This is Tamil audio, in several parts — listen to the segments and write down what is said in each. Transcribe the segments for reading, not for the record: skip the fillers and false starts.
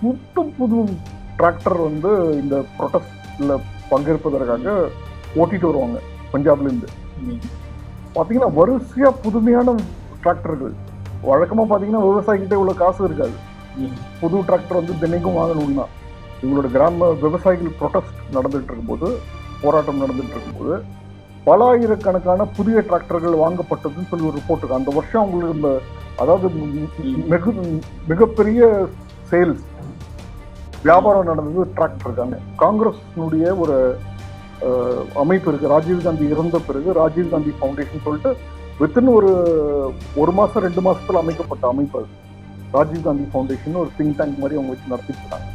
புது டிராக்டர் வந்து இந்த ப்ரொடெஸ்ட்ல பங்கேற்பதற்காக ஓட்டிட்டு வருவாங்க பஞ்சாப்லேருந்து. பார்த்தீங்கன்னா வரிசையா புதுமையான டிராக்டர்கள். வழக்கமாக பார்த்தீங்கன்னா விவசாயிகிட்ட இவ்வளோ காசு இருக்காது. புது டிராக்டர் வந்து தினைக்கும் வாங்கணும்னா இவங்களோட கிராம விவசாயிகள் ப்ரொடெஸ்ட் நடந்துட்டு இருக்கும்போது, போராட்டம் நடந்துட்டு இருக்கும்போது பல ஆயிரக்கணக்கான புதிய டிராக்டர்கள் வாங்கப்பட்டதுன்னு சொல்லி ஒரு ரிப்போர்ட் இருக்கு. அந்த வருஷம் அவங்களுக்கு அதாவது மிகப்பெரிய சேல்ஸ் வியாபாரம் நடந்தது டிராக்டர் இருக்காங்க. காங்கிரஸ்னுடைய ஒரு அமைப்பு இருக்கு. ராஜீவ்காந்தி இறந்த பிறகு ராஜீவ்காந்தி ஃபவுண்டேஷன் சொல்லிட்டு வித்தின் ஒரு மாசம் 2 மாசத்துல அமைக்கப்பட்ட அமைப்பு அது. ராஜீவ்காந்தி ஃபவுண்டேஷன் ஒரு திங்க் டேங்க் மாதிரி அவங்க வச்சு நடத்திட்டு இருக்காங்க.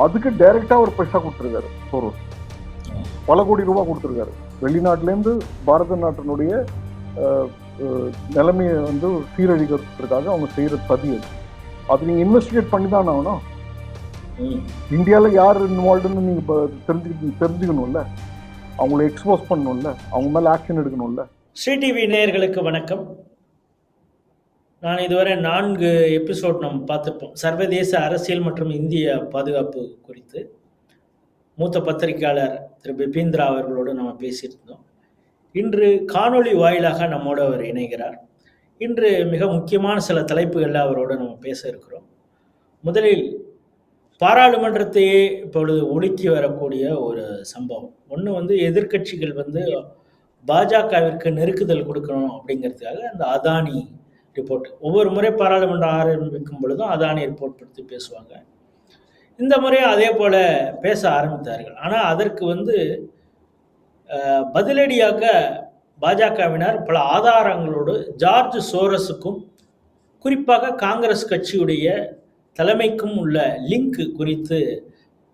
அதுக்கு டைரக்டா ஒரு பைசா கொடுத்துருக்காரு சோரோஸ். பல கோடி ரூபாய் கொடுத்துருக்காரு. வெளிநாட்டிலேருந்து பாரத நாட்டினுடைய நிலைமையை வந்து சீரழிக்கிறதுக்காக அவங்க செய்யற சதி அது. அது நீங்க இன்வெஸ்டிகேட் பண்ணி தான் ஆகணும். இந்தியாவில் யார் இன்வால்வ்டுன்னு நீங்க தெரிஞ்சுக்கணும்ல, அவங்களை எக்ஸ்போஸ் பண்ணணும்ல, அவங்க மேல ஆக்ஷன் எடுக்கணும்ல. ஸ்ரீ டிவி நேயர்களுக்கு வணக்கம். நான் இதுவரை 4 எபிசோட் நம்ம பார்த்துருப்போம். சர்வதேச அரசியல் மற்றும் இந்திய பாதுகாப்பு குறித்து மூத்த பத்திரிகையாளர் திரு பிபிந்திரா அவர்களோடு நம்ம பேசியிருந்தோம். இன்று காணொளி வாயிலாக நம்மோடு அவர் இணைகிறார். இன்று மிக முக்கியமான சில தலைப்புகளில் அவரோடு நம்ம பேச இருக்கிறோம். முதலில் பாராளுமன்றத்தையே இப்பொழுது ஒடுக்கி வரக்கூடிய ஒரு சம்பவம். ஒன்று வந்து எதிர்க்கட்சிகள் வந்து பாஜகவிற்கு நெருக்குதல் கொடுக்கணும் அப்படிங்கிறதுக்காக அந்த அதானி ரிப்போர்ட், ஒவ்வொரு முறை பாராளுமன்றம் ஆரம்பிக்கும் பொழுதும் அதானி ரிப்போர்ட் பற்றி பேசுவாங்க. இந்த முறையும் அதே போல பேச ஆரம்பித்தார்கள். ஆனால் அதற்கு வந்து பதிலடியாக பாஜகவினர் பல ஆதாரங்களோடு ஜார்ஜ் சோரஸுக்கும் குறிப்பாக காங்கிரஸ் கட்சியுடைய தலைமைக்கும் உள்ள லிங்க் குறித்து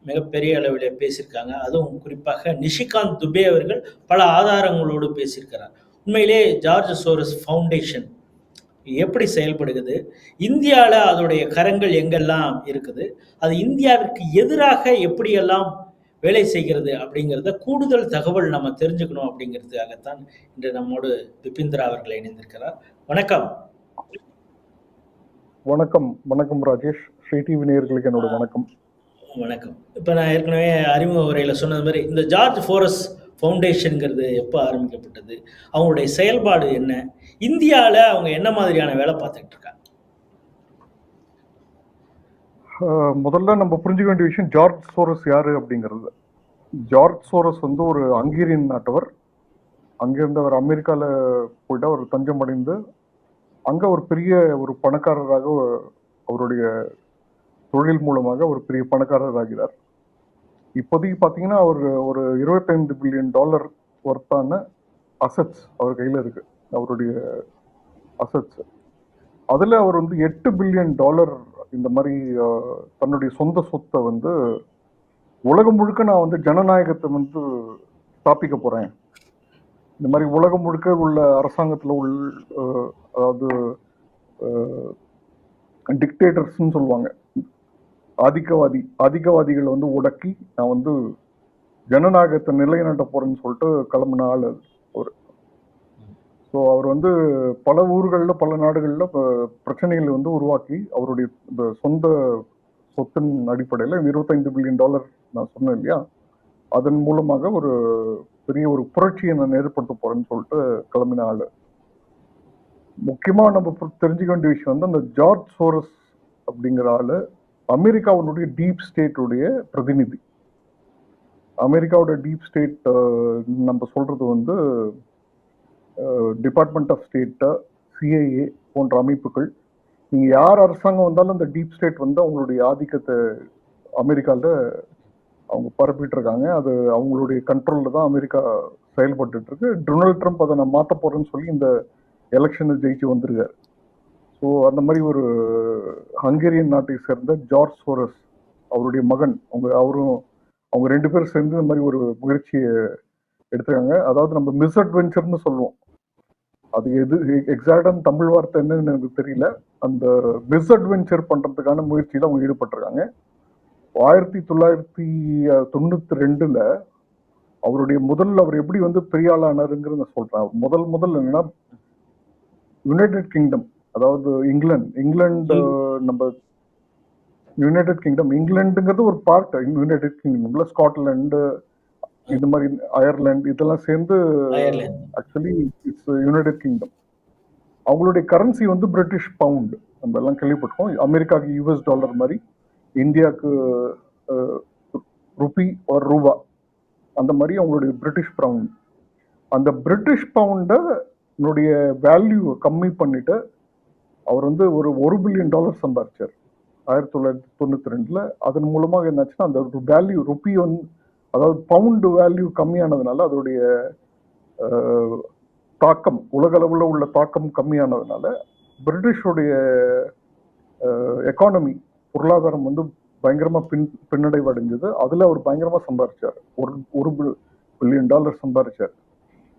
மிகப்பெரிய அளவில் பேசியிருக்காங்க. அதுவும் குறிப்பாக நிஷிகாந்த் துபே அவர்கள் பல ஆதாரங்களோடு பேசியிருக்கிறார். உண்மையிலே ஜார்ஜ் சோரஸ் ஃபவுண்டேஷன் எப்படி செயல்படுகிறது, இந்தியாவில் அதோடைய கரங்கள் எங்கெல்லாம் இருக்குது, அது இந்தியாவிற்கு எதிராக எப்படியெல்லாம் வேலை செய்கிறது அப்படிங்கிறத கூடுதல் தகவல் நம்ம தெரிஞ்சுக்கணும் அப்படிங்கிறதுக்காகத்தான் இன்று நம்மோடு பிபிந்திரா அவர்கள் இணைந்திருக்கிறார். வணக்கம். வணக்கம். வணக்கம் ராஜேஷ். ஸ்ரீ டிவி நேயர்களுக்கு என்னோட வணக்கம். வணக்கம். இப்போ நான் ஏற்கனவே அறிமுக உரையில் சொன்னது மாதிரி இந்த ஜார்ஜ் சோரஸ் ஃபவுண்டேஷனுங்கிறது எப்போ ஆரம்பிக்கப்பட்டது, அவங்களுடைய செயல்பாடு என்ன, இந்தியாவில் அவங்க என்ன மாதிரியான வேலை பார்த்துக்கிட்டு இருக்காங்க? முதல்ல நம்ம புரிஞ்சுக்க வேண்டிய விஷயம் ஜார்ஜ் சோரஸ் யாரு அப்படிங்கிறது. ஜார்ஜ் சோரஸ் வந்து ஒரு ஹங்கேரியன் நாட்டவர். அங்கிருந்து அவர் அமெரிக்காவில் போயிட்டு அவர் தஞ்சம் அடைந்து அங்கே ஒரு பெரிய ஒரு பணக்காரராக அவருடைய தொழில் மூலமாக ஒரு பெரிய பணக்காரர் ஆகிறார். இப்போதைக்கு பார்த்தீங்கன்னா அவர் ஒரு $25 பில்லியன் ஒர்த்தான அசட்ஸ் அவர் கையில் இருக்கு. அவருடைய அசட்ஸ் அதில் அவர் வந்து $8 பில்லியன் இந்த மாதிரி தன்னுடைய சொந்த சொத்தை வந்து உலகம் முழுக்க நான் வந்து ஜனநாயகத்தை வந்து ஸ்தாபிக்க போறேன், இந்த மாதிரி உலகம் முழுக்க உள்ள அரசாங்கத்தில் அதாவது டிக்டேட்டர்ஸ்ன்னு சொல்லுவாங்க, ஆதிக்கவாதிகளை வந்து உடக்கி நான் வந்து ஜனநாயகத்தை நிலைநாட்ட போறேன்னு சொல்லிட்டு கிளம்பின ஆள் அது அவர். ஸோ அவர் வந்து பல ஊர்களில் பல நாடுகளில் பிரச்சனைகளை வந்து உருவாக்கி அவருடைய சொந்த சொத்தின் அடிப்படையில் $25 பில்லியன் நான் சொன்னேன் இல்லையா, அதன் மூலமாக ஒரு பெரிய ஒரு புரட்சியை நான் ஏற்படுத்த போறேன்னு சொல்லிட்டு கிளம்பின ஆள். முக்கியமாக நம்ம தெரிஞ்சுக்க வேண்டிய விஷயம் வந்து அந்த ஜார்ஜ் சோரஸ் அப்படிங்கிற ஆளு அமெரிக்காவுடைய டீப் ஸ்டேட்டுடைய பிரதிநிதி. அமெரிக்காவோட டீப் ஸ்டேட் நம்ம சொல்றது வந்து டிபார்ட்மெண்ட் ஆஃப் ஸ்டேட், சிஐஏ போன்ற அமைப்புகள். நீங்க யார் அரசாங்கம் வந்தாலும் அந்த டீப் ஸ்டேட் வந்து அவங்களுடைய ஆதிக்கத்தை அமெரிக்காவில் அவங்க பரப்பிட்டு இருக்காங்க. அது அவங்களுடைய கண்ட்ரோல்ல தான் அமெரிக்கா செயல்பட்டு இருக்கு. டொனால்ட் ட்ரம்ப் அதை நான் மாற்ற போறேன்னு சொல்லி இந்த எலெக்ஷனை ஜெயிச்சு வந்திருக்காரு. ஸோ அந்த மாதிரி ஒரு ஹங்கேரியன் நாட்டை சேர்ந்த ஜார்ஜ் சோரஸ் அவருடைய மகன், அவங்க 2 பேரும் சேர்ந்து இந்த மாதிரி ஒரு முயற்சியை எடுத்துருக்காங்க. அதாவது நம்ம மிஸ் அட்வென்ச்சர்னு சொல்லுவோம், அது எது எக்ஸாக்டான தமிழ் வார்த்தை என்னன்னு எனக்கு தெரியல. அந்த மிஸ் அட்வென்ச்சர் பண்றதுக்கான முயற்சியில அவங்க ஈடுபட்டிருக்காங்க. 1992 அவருடைய அவர் எப்படி வந்து பெரிய ஆளானாருங்கிறத நான் சொல்றேன். முதல் என்னன்னா யுனைடெட் கிங்டம், அதாவது இங்கிலாந்து நம்ம யுனைடெட் கிங்டம், இங்கிலாந்துங்கிறது ஒரு பார்ட் யுனைடெட் கிங்டம்ல. ஸ்காட்லாந்து, இந்த மாதிரி அயர்லாந்து இதெல்லாம் சேர்ந்து Ireland. Actually it's United kingdom. அவங்களுடைய கரன்சி வந்து பிரிட்டிஷ் பவுண்ட். நம்ம எல்லாம் கேள்விப்பட்டிருக்கோம். அமெரிக்காவுக்கு யூஎஸ் டாலர் மாதிரி, இந்தியாவுக்கு ருபி ஒரு ரூபா, அந்த மாதிரி அவங்களுடைய பிரிட்டிஷ் பவுண்ட். அந்த பிரிட்டிஷ் பவுண்டனுடைய வேல்யூ கம்மி பண்ணிட்டு அவர் வந்து ஒரு $1 பில்லியன் சம்பாதிச்சார் 1992. அதன் மூலமாக என்னாச்சுன்னா அந்த வேல்யூ ருபி வந்து, அதாவது பவுண்டு வேல்யூ கம்மியானதுனால அதோடைய தாக்கம், உலக அளவில் உள்ள தாக்கம் கம்மியானதுனால பிரிட்டிஷோடைய எக்கானமி, பொருளாதாரம் வந்து பயங்கரமா பின்னடைவு அடைஞ்சது. அதுல அவர் பயங்கரமா சம்பாதிச்சார். ஒரு $1 பில்லியன் சம்பாதிச்சார்.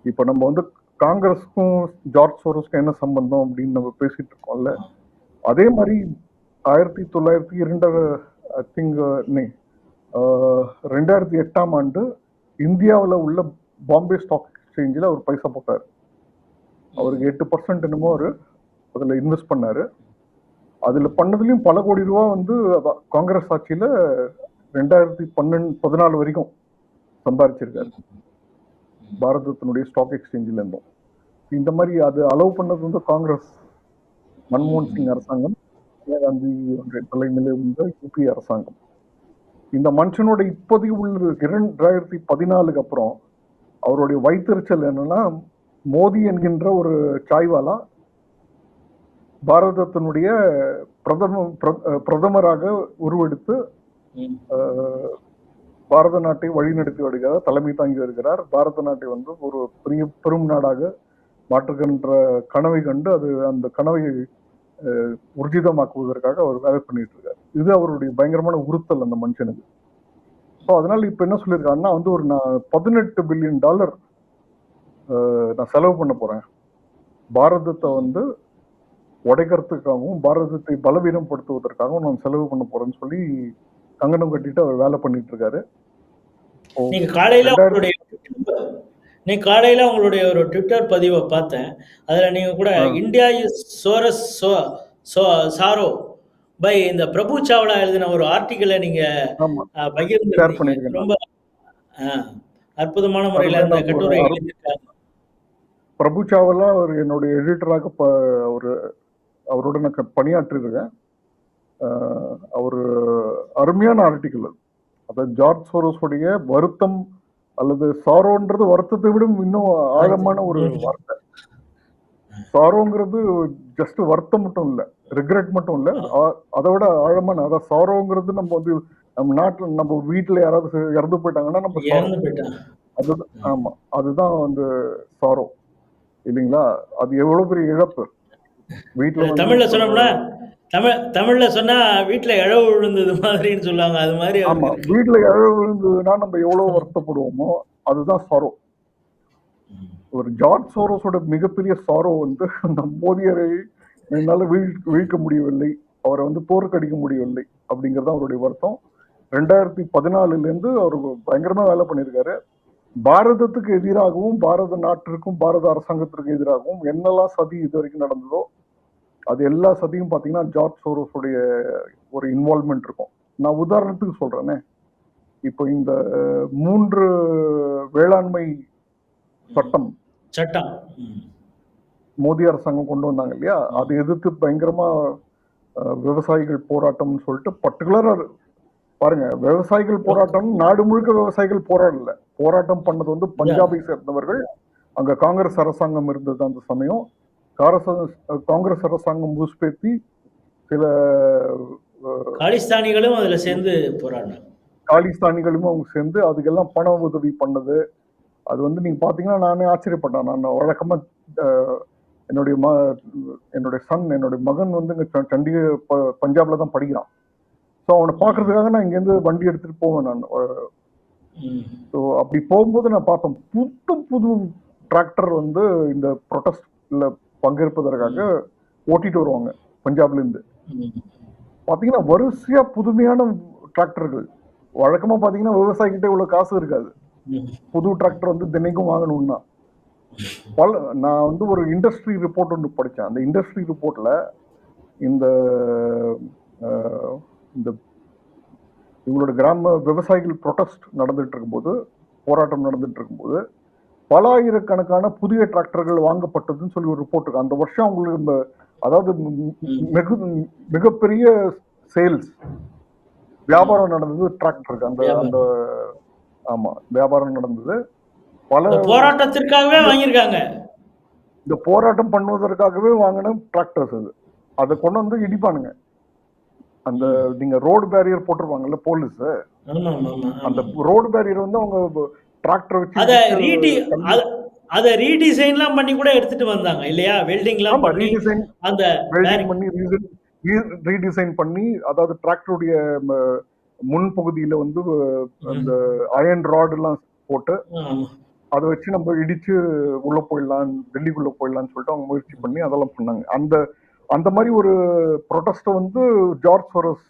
இப்ப நம்ம வந்து காங்கிரஸுக்கும் ஜார்ஜ் சோரோஸ்க்கும் என்ன சம்பந்தம் அப்படின்னு நம்ம பேசிட்டு இருக்கோம்ல, அதே மாதிரி 1902 ஐ திங்க் 2008ஆம் ஆண்டு இந்தியாவில் உள்ள பாம்பே ஸ்டாக் எக்ஸ்சேஞ்சில் அவர் பைசா போட்டார். அவருக்கு 8% என்னமோ அவர் அதில் இன்வெஸ்ட் பண்ணாரு. அதில் பண்ணதுலையும் பல கோடி ரூபா வந்து காங்கிரஸ் ஆட்சியில் 2014 வரைக்கும் சம்பாதிச்சிருக்காரு பாரதத்தினுடைய ஸ்டாக் எக்ஸ்சேஞ்சில் இருந்தோம். இந்த மாதிரி அது அலோவ் பண்ணது வந்து காங்கிரஸ், மன்மோகன் சிங் அரசாங்கம், சோனியா காந்தி தலைமையில உள்ள யூபி அரசாங்கம். இந்த மனுஷனோட இப்போதைக்கு உள்ள 2014 அப்புறம் அவருடைய வைத்தறிச்சல் என்னன்னா, மோடி என்கின்ற ஒரு சாய்வாலா பாரதத்தினுடைய பிரதமராக உருவெடுத்து பாரத நாட்டை வழிநடத்தி வருகிறார், தலைமை தாங்கி வருகிறார். பாரத நாட்டை வந்து ஒரு பெரிய பெரும் நாடாக மாற்றுகின்ற கனவை கண்டு அந்த கனவை உர்ஜிதமாக்குவதற்காக அவர் வேலை பண்ணிட்டு இருக்காரு. இது அவருடைய பயங்கரமான உறுத்தல் அந்த மனுஷனுக்கு. ஸோ அதனால இப்ப என்ன சொல்லியிருக்காருன்னா வந்து நான் $18 பில்லியன் நான் செலவு பண்ண போறேன், பாரதத்தை வந்து உடைக்கிறதுக்காகவும் பாரதத்தை பலவீனப்படுத்துவதற்காகவும் நான் செலவு பண்ண போறேன்னு சொல்லி கங்கணம் கட்டிட்டு அவர் வேலை பண்ணிட்டு இருக்காரு. நீங்க காலையில உங்களுடைய ஒரு ட்விட்டர் பதிவை பார்த்தேன். அதுல நீங்க கூட India is Soros sorrow by இந்த பிரபு சாவ்லா எழுதின ஒரு ஆர்டிக்கலை நீங்க பகிர்ந்து ரொம்ப அற்புதமான முறையில் அந்த கட்டுரை எழுதியிருக்காங்க. பிரபு சாவ்லா அவர் என்னுடைய எடிட்டராக அவரோட நான் பணியாற்றிருக்கேன். அவர் அருமையான ஆர்டிக்கல். அதாவது ஜார்ஜ் சோரோஸுடைய வருத்தம் அல்லது சாரோன்றது வருத்தத்தை விட இன்னும் ஆழமான ஒரு வார்த்தை. சாரோங்கிறது ஜஸ்ட் வருத்தம் மட்டும் இல்லை, ரிக்ரெட் மட்டும் இல்லை, அதை விட ஆழமான. அதாவது சாரோங்கிறது நம்ம வந்து நம்ம நாட்டில் நம்ம வீட்டில் யாராவது இறந்து போயிட்டாங்கன்னா நம்ம அதுதான், ஆமா, அதுதான் வந்து சாரோ இல்லைங்களா? அது எவ்வளவு பெரிய இழப்பு. வீட்டுல தமிழ்ல சொன்னா வீட்டுல இழவு விழுந்தது மாதிரின்னு சொல்லுவாங்க. அது மாதிரி ஆமா, வீட்டுல இழவு விழுந்ததுன்னா நம்ம எவ்வளவு வருத்தப்படுவோமோ அதுதான் சாரோ. ஒரு ஜார்ஜ் சோரோஸோட மிகப்பெரிய சாரோ வந்து அந்த மோதியரை என்னால வீழ்க்க முடியவில்லை, அவரை வந்து தோற்கடிக்க முடியவில்லை அப்படிங்கிறது அவருடைய வருத்தம். 2014 அவர் பயங்கரமா வேலை பண்ணியிருக்காரு. பாரதத்துக்கு எதிராகவும் பாரத நாட்டிற்கும் பாரத அரசாங்கத்திற்கு எதிராகவும் என்னெல்லாம் சதி இது வரைக்கும் நடந்ததோ அது எல்லா சதியும் பார்த்தீங்கன்னா ஜார்ஜ் சோரோஸுடைய ஒரு இன்வால்வ்மெண்ட் இருக்கும். நான் உதாரணத்துக்கு சொல்றேனே, இப்போ இந்த 3 வேளாண்மை சட்டம் மோடி அரசாங்கம் கொண்டு வந்தாங்க இல்லையா, அதை எதிர்த்து பயங்கரமா விவசாயிகள் போராட்டம்னு சொல்லிட்டு பர்டிகுலரா பாருங்க, விவசாயிகள் போராட்டம் நாடு முழுக்க விவசாயிகள் போராடல. போராட்டம் பண்ணது வந்து பஞ்சாபை சேர்ந்தவர்கள். அங்க காங்கிரஸ் அரசாங்கம் இருந்தது அந்த சமயம். காங்கிரஸ் அரசாங்கம் முஸ்பேத்தி சில காலிஸ்தானிகளும் அதுல சேர்ந்து போராடினாங்க. காலிஸ்தானிகளும் அவங்க சேர்ந்து அதுக்கெல்லாம் பண உதவி பண்ணது. அது வந்து நீங்க பாத்தீங்கன்னா நானே ஆச்சரியப்பட்டேன். நான் வழக்கமா என்னுடைய மகன் வந்து இங்க சண்டிகர் பஞ்சாப்ல தான் படிக்கிறான். ஸோ அவனை பார்க்கறதுக்காக நான் இங்கேருந்து வண்டி எடுத்துட்டு போவேன் நான். ஸோ அப்படி போகும்போது நான் பார்த்தேன், புது டிராக்டர் வந்து இந்த ப்ரொட்டஸ்ட்ல பங்கேற்பதற்காக ஓட்டிட்டு வருவாங்க பஞ்சாப்ல இருந்து. பாத்தீங்கன்னா வரிசையா புதுமையான டிராக்டர்கள். வழக்கமா பாத்தீங்கன்னா விவசாயிகிட்ட இவ்வளவு காசு இருக்காது, புது டிராக்டர் வந்து தினைக்கும் வாங்கணும்னா. நான் வந்து ஒரு இண்டஸ்ட்ரி ரிப்போர்ட் ஒன்று படித்தேன். அந்த இண்டஸ்ட்ரி ரிப்போர்ட்ல இந்த இவங்களோட கிராம விவசாயிகள் ப்ரொடெஸ்ட் நடந்துட்டு இருக்கும்போது, போராட்டம் நடந்துட்டு இருக்கும்போது பல ஆயிரக்கணக்கான புதிய டிராக்டர்கள் வாங்கப்பட்டதுன்னு சொல்லி ஒரு ரிப்போர்ட் இருக்கு. அந்த வருஷம் அவங்களுக்கு அதாவது மிகப்பெரிய சேல்ஸ் வியாபாரம் நடந்தது டிராக்டருக்கு. அந்த அந்த ஆமா வியாபாரம் நடந்தது. பல போராட்டத்திற்காகவே வாங்கியிருக்காங்க. இந்த போராட்டம் பண்ணுவதற்காகவே வாங்கின டிராக்டர்ஸ் அது. அதை கொண்டு வந்து இடிப்பானுங்க. அந்த நீங்க ரோடு பேரியர் போட்டிருப்பாங்கல்ல போலீஸ், அந்த ரோடு பேரியர் வந்து அவங்க டிராக்டர் வச்சு அத ரீடிசைன்லாம் பண்ணி கூட எடுத்துட்டு வந்தாங்க இல்லையா? வெல்டிங்லாம் பண்ணி அந்த வெல்டிங் பண்ணி ரீடிசைன் பண்ணி, அதாவது டிராக்டருடைய முன்பகுதியில வந்து அந்த அயன் ராட் எல்லாம் போட்டு அதை வச்சு நம்ம இடிச்சு உள்ள போயிடலாம், டெல்லிக்குள்ள போயிடலாம்னு சொல்லிட்டு அவங்க முயற்சி பண்ணி அதெல்லாம் பண்ணாங்க. அந்த மாதிரி ஒரு ப்ரொடெஸ்ட வந்து ஜார்ஜ் சோரோஸ்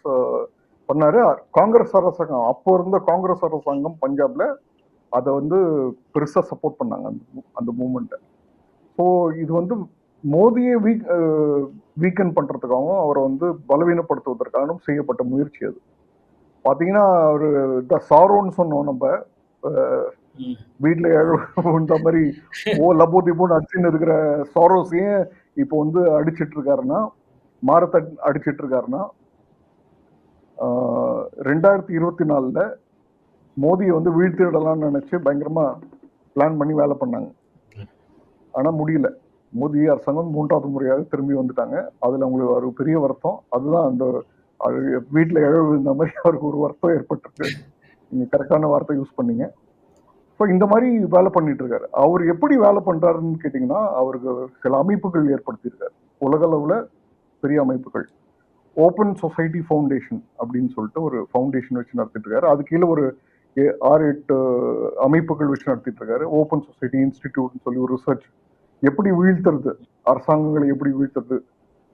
பண்ணாரு. காங்கிரஸ் அரசாங்கம், அப்போ இருந்த காங்கிரஸ் அரசாங்கம் பஞ்சாப்ல அதை வந்து பெருசா சப்போர்ட் பண்ணாங்க அந்த மூவ்மெண்ட்டை. ஸோ இது வந்து மோடியை வீக்கன் பண்றதுக்காகவும் அவரை வந்து பலவீனப்படுத்துவதற்காகவும் செய்யப்பட்ட முயற்சி. அது பாத்தீங்கன்னா ஒரு சாரோன்னு சொன்னோம் நம்ம, வீட்டுல இந்த மாதிரி லபோ திபோன்னு அடிச்சுன்னு இருக்கிற சாரோஸையும் இப்போ வந்து அடிச்சிட்டு இருக்காருன்னா, மாரத்தை அடிச்சிட்டு இருக்காருன்னா, 2024 மோடியை வந்து வீழ்த்திடலாம்னு நினைச்சு பயங்கரமா பிளான் பண்ணி வேலை பண்ணாங்க. ஆனா முடியல. மோடி அரசாங்கம் 3வது முறையாக திரும்பி வந்துட்டாங்க. அதுல அவங்களுக்கு ஒரு பெரிய வருத்தம். அதுதான் அந்த வீட்டுல இழவு இந்த மாதிரி அவருக்கு ஒரு வருத்தம் ஏற்பட்டிருக்கு. நீங்க கரெக்டான வார்த்தை யூஸ் பண்ணீங்க. ஸோ இந்த மாதிரி வேலை பண்ணிட்டு இருக்காரு. அவர் எப்படி வேலை பண்றாருன்னு கேட்டீங்கன்னா, அவருக்கு சில அமைப்புகள் ஏற்படுத்தியிருக்காரு. உலக அளவுல பெரிய அமைப்புகள். ஓப்பன் சொசைட்டி ஃபவுண்டேஷன் அப்படின்னு சொல்லிட்டு ஒரு ஃபவுண்டேஷன் வச்சு நடத்திட்டு இருக்காரு. அது கீழே ஒரு 6-8 அமைப்புகள் வச்சு நடத்திட்டு இருக்காரு. ஓப்பன் சொசைட்டி இன்ஸ்டிடியூட்னு சொல்லி ஒரு ரிசர்ச், எப்படி வீழ்த்துறது, அரசாங்கங்களை எப்படி வீழ்த்துறது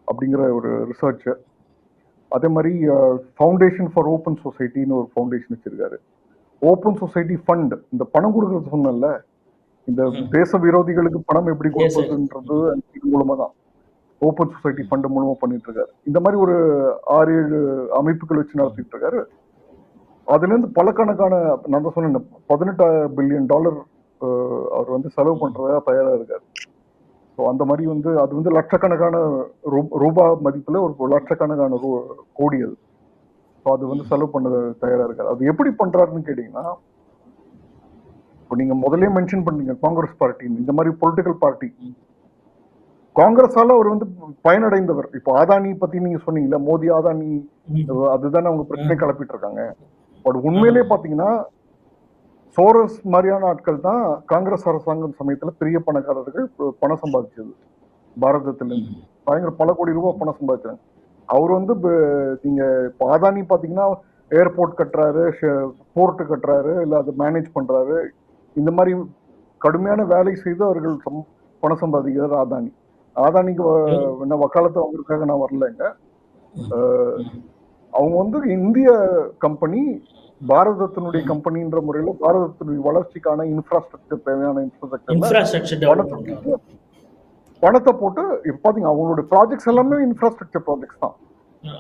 அப்படிங்கிற ஒரு ரிசர்ச். அதே மாதிரி ஃபவுண்டேஷன் ஃபார் ஓப்பன் சொசைட்டின்னு ஒரு ஃபவுண்டேஷன் வச்சிருக்காரு. ஓப்பன் சொசைட்டி ஃபண்ட், இந்த பணம் கொடுக்கறது சொன்னல, இந்த தேச விரோதிகளுக்கு பணம் எப்படி கொடுப்பதுன்றது இது மூலமா தான் ஓப்பன் சொசைட்டி ஃபண்ட் மூலமா பண்ணிட்டு இருக்காரு. இந்த மாதிரி ஒரு 6-7 அமைப்புகள் வச்சு நடத்திட்டு இருக்காரு. அதுல இருந்து பல கணக்கான, நான் தான் சொன்னேன், $18 பில்லியன் அவர் வந்து செலவு பண்றதா தயாரா இருக்காரு. ஸோ அந்த மாதிரி வந்து அது வந்து லட்சக்கணக்கான ரூபாய் மதிப்புல ஒரு லட்சக்கணக்கான கோடி அது. ஸோ அது வந்து செலவு பண்ண தயாரா இருக்காரு. அது எப்படி பண்றாருன்னு கேட்டீங்கன்னா, இப்போ நீங்க முதலே மென்ஷன் பண்ணீங்க காங்கிரஸ் பார்ட்டி, இந்த மாதிரி பொலிட்டிக்கல் பார்ட்டி, காங்கிரஸால அவர் வந்து பயனடைந்தவர். இப்போ அதானி பத்தி நீங்க சொன்னீங்கல்ல, மோடி அதானி, அதுதானே அவங்க பிரச்சனை கிளப்பிட்டு இருக்காங்க. பட் உண்மையிலேயே பாத்தீங்கன்னா சோரஸ் மாதிரியான ஆட்கள் தான் காங்கிரஸ் அரசாங்கம் சமயத்துல பெரிய பணக்காரர்கள் பணம் சம்பாதிச்சது. பாரதத்துல இருந்து பயங்கர பல கோடி ரூபாய் பணம் சம்பாதிச்சாங்க. அவர் வந்து நீங்க இப்போ அதானி பாத்தீங்கன்னா ஏர்போர்ட் கட்டுறாரு, போர்ட் கட்டுறாரு, இல்ல அதை மேனேஜ் பண்றாரு. இந்த மாதிரி கடுமையான வேலை செய்து அவர்கள் பணம் சம்பாதிக்கிறார் அதானி. அதானிக்கு என்ன வக்காலத்து அவங்களுக்காக நான் வரலைங்க. அவங்க வந்து இந்திய கம்பெனி, பாரதத்தினுடைய கம்பெனின்ற முறையில பாரதத்தினுடைய வளர்ச்சிக்கான இன்ஃப்ராஸ்ட்ரக்சர், தேவையான இன்ஃப்ராஸ்ட்ரக்சர் பணத்தை போட்டு இப்ப பாத்தீங்க அவங்களோட ப்ராஜெக்ட்ஸ் எல்லாமே இன்ஃப்ராஸ்ட்ரக்சர் ப்ராஜெக்ட்ஸ் தான்.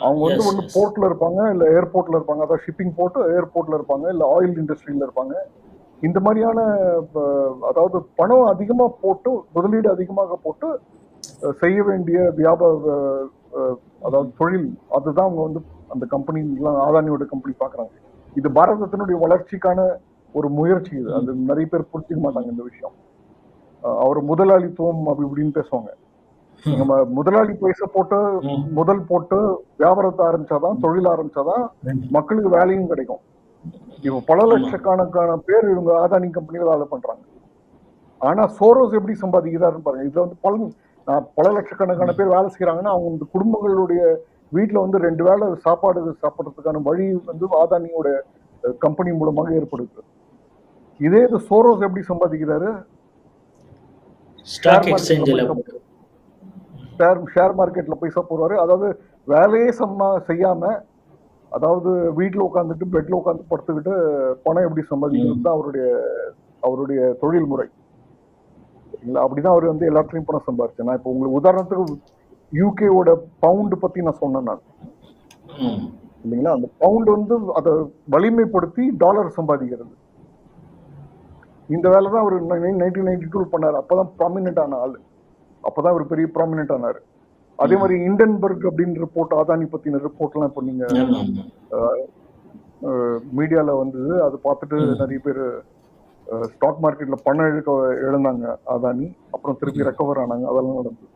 அவங்க வந்து ஒன்று போர்ட்ல இருப்பாங்க, இல்ல ஏர்போர்ட்ல இருப்பாங்க, அதாவது ஷிப்பிங் போட்டு ஏர்போர்ட்ல இருப்பாங்க, இல்ல ஆயில் இண்டஸ்ட்ரியில இருப்பாங்க. இந்த மாதிரியான அதாவது பணம் அதிகமா போட்டு, முதலீடு அதிகமாக போட்டு செய்ய வேண்டிய வியாபார, அதாவது தொழில், அதுதான் அவங்க வந்து அந்த கம்பெனி, அதானியோட கம்பெனி பாக்குறாங்க. இது பாரதத்தினுடைய வளர்ச்சிக்கான ஒரு முயற்சி. இது அது நிறைய பேர் புரிஞ்சுக்க மாட்டாங்க இந்த விஷயம். அவர் முதலாளித்துவம் அப்படி இப்படின்னு பேசுவாங்க. நம்ம முதலாளி பைசா போட்டு முதல் போட்டு வியாபாரத்தை ஆரம்பிச்சாதான், தொழில் ஆரம்பிச்சாதான் மக்களுக்கு வேலையும் கிடைக்கும். இப்போ பல லட்சக்கணக்கான பேர் இவங்க அதானி கம்பெனியில வேலை பண்றாங்க. ஆனா சோரோஸ் எப்படி சம்பாதிக்கிறாருன்னு பாருங்க. இதுல வந்து பல லட்சக்கணக்கான பேர் வேலை செய்யறாங்கன்னா அவங்க குடும்பங்களுடைய வீட்டுல வந்து 2 வேளை சாப்பாடு சாப்பிட்றதுக்கான வழி வந்து அதானியோட கம்பெனி மூலமாக ஏற்படுது. இதே இது சோரோஸ் எப்படி சம்பாதிக்கிறாரு? ஷேர் மார்க்கெட்ல பைசா போடுவாரு. அதாவது வேலையே செய்யாம, அதாவது வீட்டுல உட்காந்துட்டு பெட்ல உட்காந்து படுத்துக்கிட்டு பணம் எப்படி சம்பாதிக்கிறது தான் அவருடைய தொழில் முறை. அப்படிதான் அவர் வந்து எல்லாத்துலயும் பணம் சம்பாதிச்சேன். நான் இப்போ உங்களுக்கு உதாரணத்துக்கு யூகேவோட பவுண்ட் பத்தி நான் சொன்னேன். நான் இல்லைங்களா? அந்த பவுண்ட் வந்து அதை வலிமைப்படுத்தி டாலர் சம்பாதிக்கிறது. இந்த வேலை தான் அவர் 1992 பண்ணாரு. அப்பதான் ப்ராமினென்ட் ஆன ஆளு. அப்பதான் அவர் பெரிய ப்ராமினென்ட் ஆனாரு. அதே மாதிரி இண்டன்பர்க் அப்படின்னு ரிப்போர்ட், ஆதானி பத்தின ரிப்போர்ட் எல்லாம் இப்ப நீங்க மீடியால வந்தது. அதை பார்த்துட்டு நிறைய பேர் ஸ்டாக் மார்க்கெட்ல பணம் இழந்தாங்க ஆதானி. அப்புறம் திருப்பி ரெக்கவர் ஆனாங்க. அதெல்லாம் நடந்தது.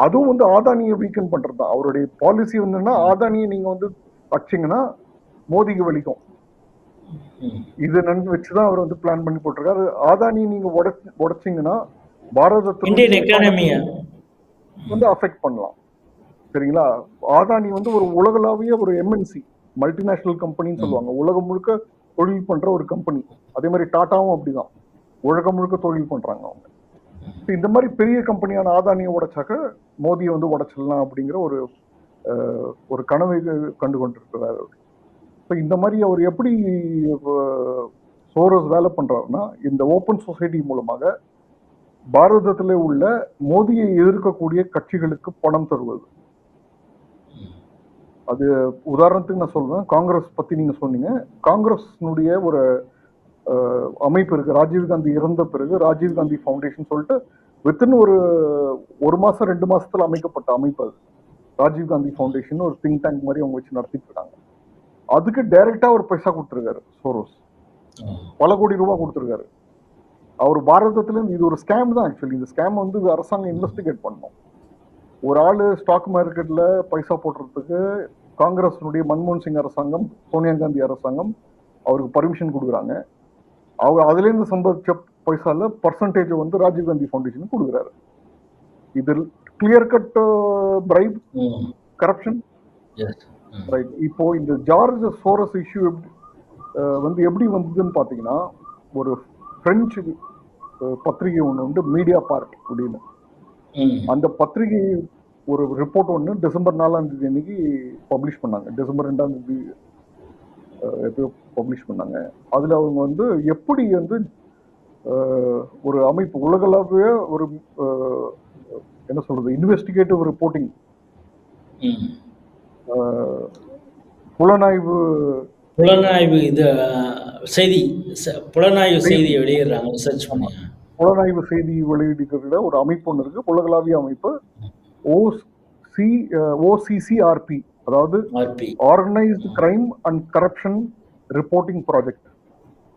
அதுவும் வந்து ஆதானியை வீக்கன் பண்றது தான் அவருடைய பாலிசி. வந்துன்னா ஆதானியை நீங்க வந்து வச்சீங்கன்னா மோதிக்கு வலிக்கும். இது நன்கு வச்சுதான் அவர் வந்து பிளான் பண்ணி போட்டிருக்காரு. ஆதானி நீங்க உடைச்சிங்கன்னா பாரதத்தினுடைய வந்து அஃபெக்ட் பண்ணலாம். சரிங்களா? ஆதானி வந்து ஒரு உலகளாவிய ஒரு எம்என்சி, மல்டிநேஷனல் கம்பெனின்னு சொல்லுவாங்க. உலகம் முழுக்க தொழில் பண்ற ஒரு கம்பெனி. அதே மாதிரி டாட்டாவும் அப்படிதான், உலகம் முழுக்க தொழில் பண்றாங்க அவங்க. இந்த மாதிரி பெரிய கம்பெனியான ஆதானியை உடைச்சாக்க மோதியை வந்து உடைச்சிடலாம் அப்படிங்கிற ஒரு கனவை கண்டு கொண்டிருக்கிறார். இந்த மாதிரி அவர் எப்படி சோரோஸ் வேலை பண்றாருன்னா, இந்த ஓப்பன் சொசைட்டி மூலமாக பாரதத்தில் உள்ள மோதியை எதிர்க்கக்கூடிய கட்சிகளுக்கு பணம் தருவது. அது உதாரணத்துக்கு நான் சொல்றேன். காங்கிரஸ் பத்தி நீங்க சொன்னீங்க. காங்கிரஸ்னுடைய ஒரு அமைப்பு இருக்கு. ராஜீவ்காந்தி இறந்த பிறகு ராஜீவ்காந்தி ஃபவுண்டேஷன் சொல்லிட்டு வித்தின் ஒரு மாசம் 2 மாசத்துல அமைக்கப்பட்ட அமைப்பு அது. ராஜீவ்காந்தி ஃபவுண்டேஷன் ஒரு திங்க் டேங்க் மாதிரி அவங்க வச்சு நடத்திட்டு இருக்காங்க. அதுக்கு டைரக்டா ஒரு பைசா கொடுத்துருக்காரு சோரோஸ். பல கோடி ரூபாய் கொடுத்துருக்காரு. அவர் பாரதத்துல இது ஒரு ஸ்கேம் தான். ஆக்சுவலி இந்த ஸ்கேம் வந்து அரசாங்கம் இன்வெஸ்டிகேட் பண்ணணும். ஒரு ஆளு ஸ்டாக் மார்க்கெட்ல பைசா போடுறதுக்கு காங்கிரஸினுடைய மன்மோகன் சிங் அரசாங்கம், சோனியா காந்தி அரசாங்கம் அவருக்கு பர்மிஷன் கொடுக்குறாங்க. அவர் அதுல இருந்து சம்பாதிச்ச பைசால பர்சன்டேஜ் வந்து ராஜீவ்காந்தி ஃபவுண்டேஷன் கொடுக்குறாரு. இது clear cut bribe, corruption. Right. இப்போ இந்த ஜார்ஜ் சோரஸ் இஷ்யூ வந்து எப்படி வந்ததுன்னு பாத்தீங்கன்னா, ஒரு பிரெஞ்சு பத்திரிகை ஒண்ணு வந்து மீடியா பார்ட் அப்படின்னு, அந்த பத்திரிகை ஒரு ரிப்போர்ட் ஒன்று டிசம்பர் 4ஆம் தேதி அன்னைக்கு பப்ளிஷ் பண்ணாங்க. டிசம்பர் 2ஆம் தேதி எப்பயோ பப்ளிஷ் பண்ணாங்க. அதுல அவங்க வந்து எப்படி வந்து ஒரு அமைப்பு உலகளாவிய ஒரு என்ன சொல்றது இன்வெஸ்டிகேட்டிவ் ரிப்போர்ட்டிங், புலனாய்வு இது செய்தி, புலனாய்வு செய்தியை வெளியிடுறாங்க. ரிசர்ச் பண்ணி புலனாய்வு செய்தி வெளியிடுகிற ஒரு அமைப்பு ஒன்று இருக்கு, உலகளாவிய அமைப்பு. OCCRP, அதாவது organised crime and corruption reporting project.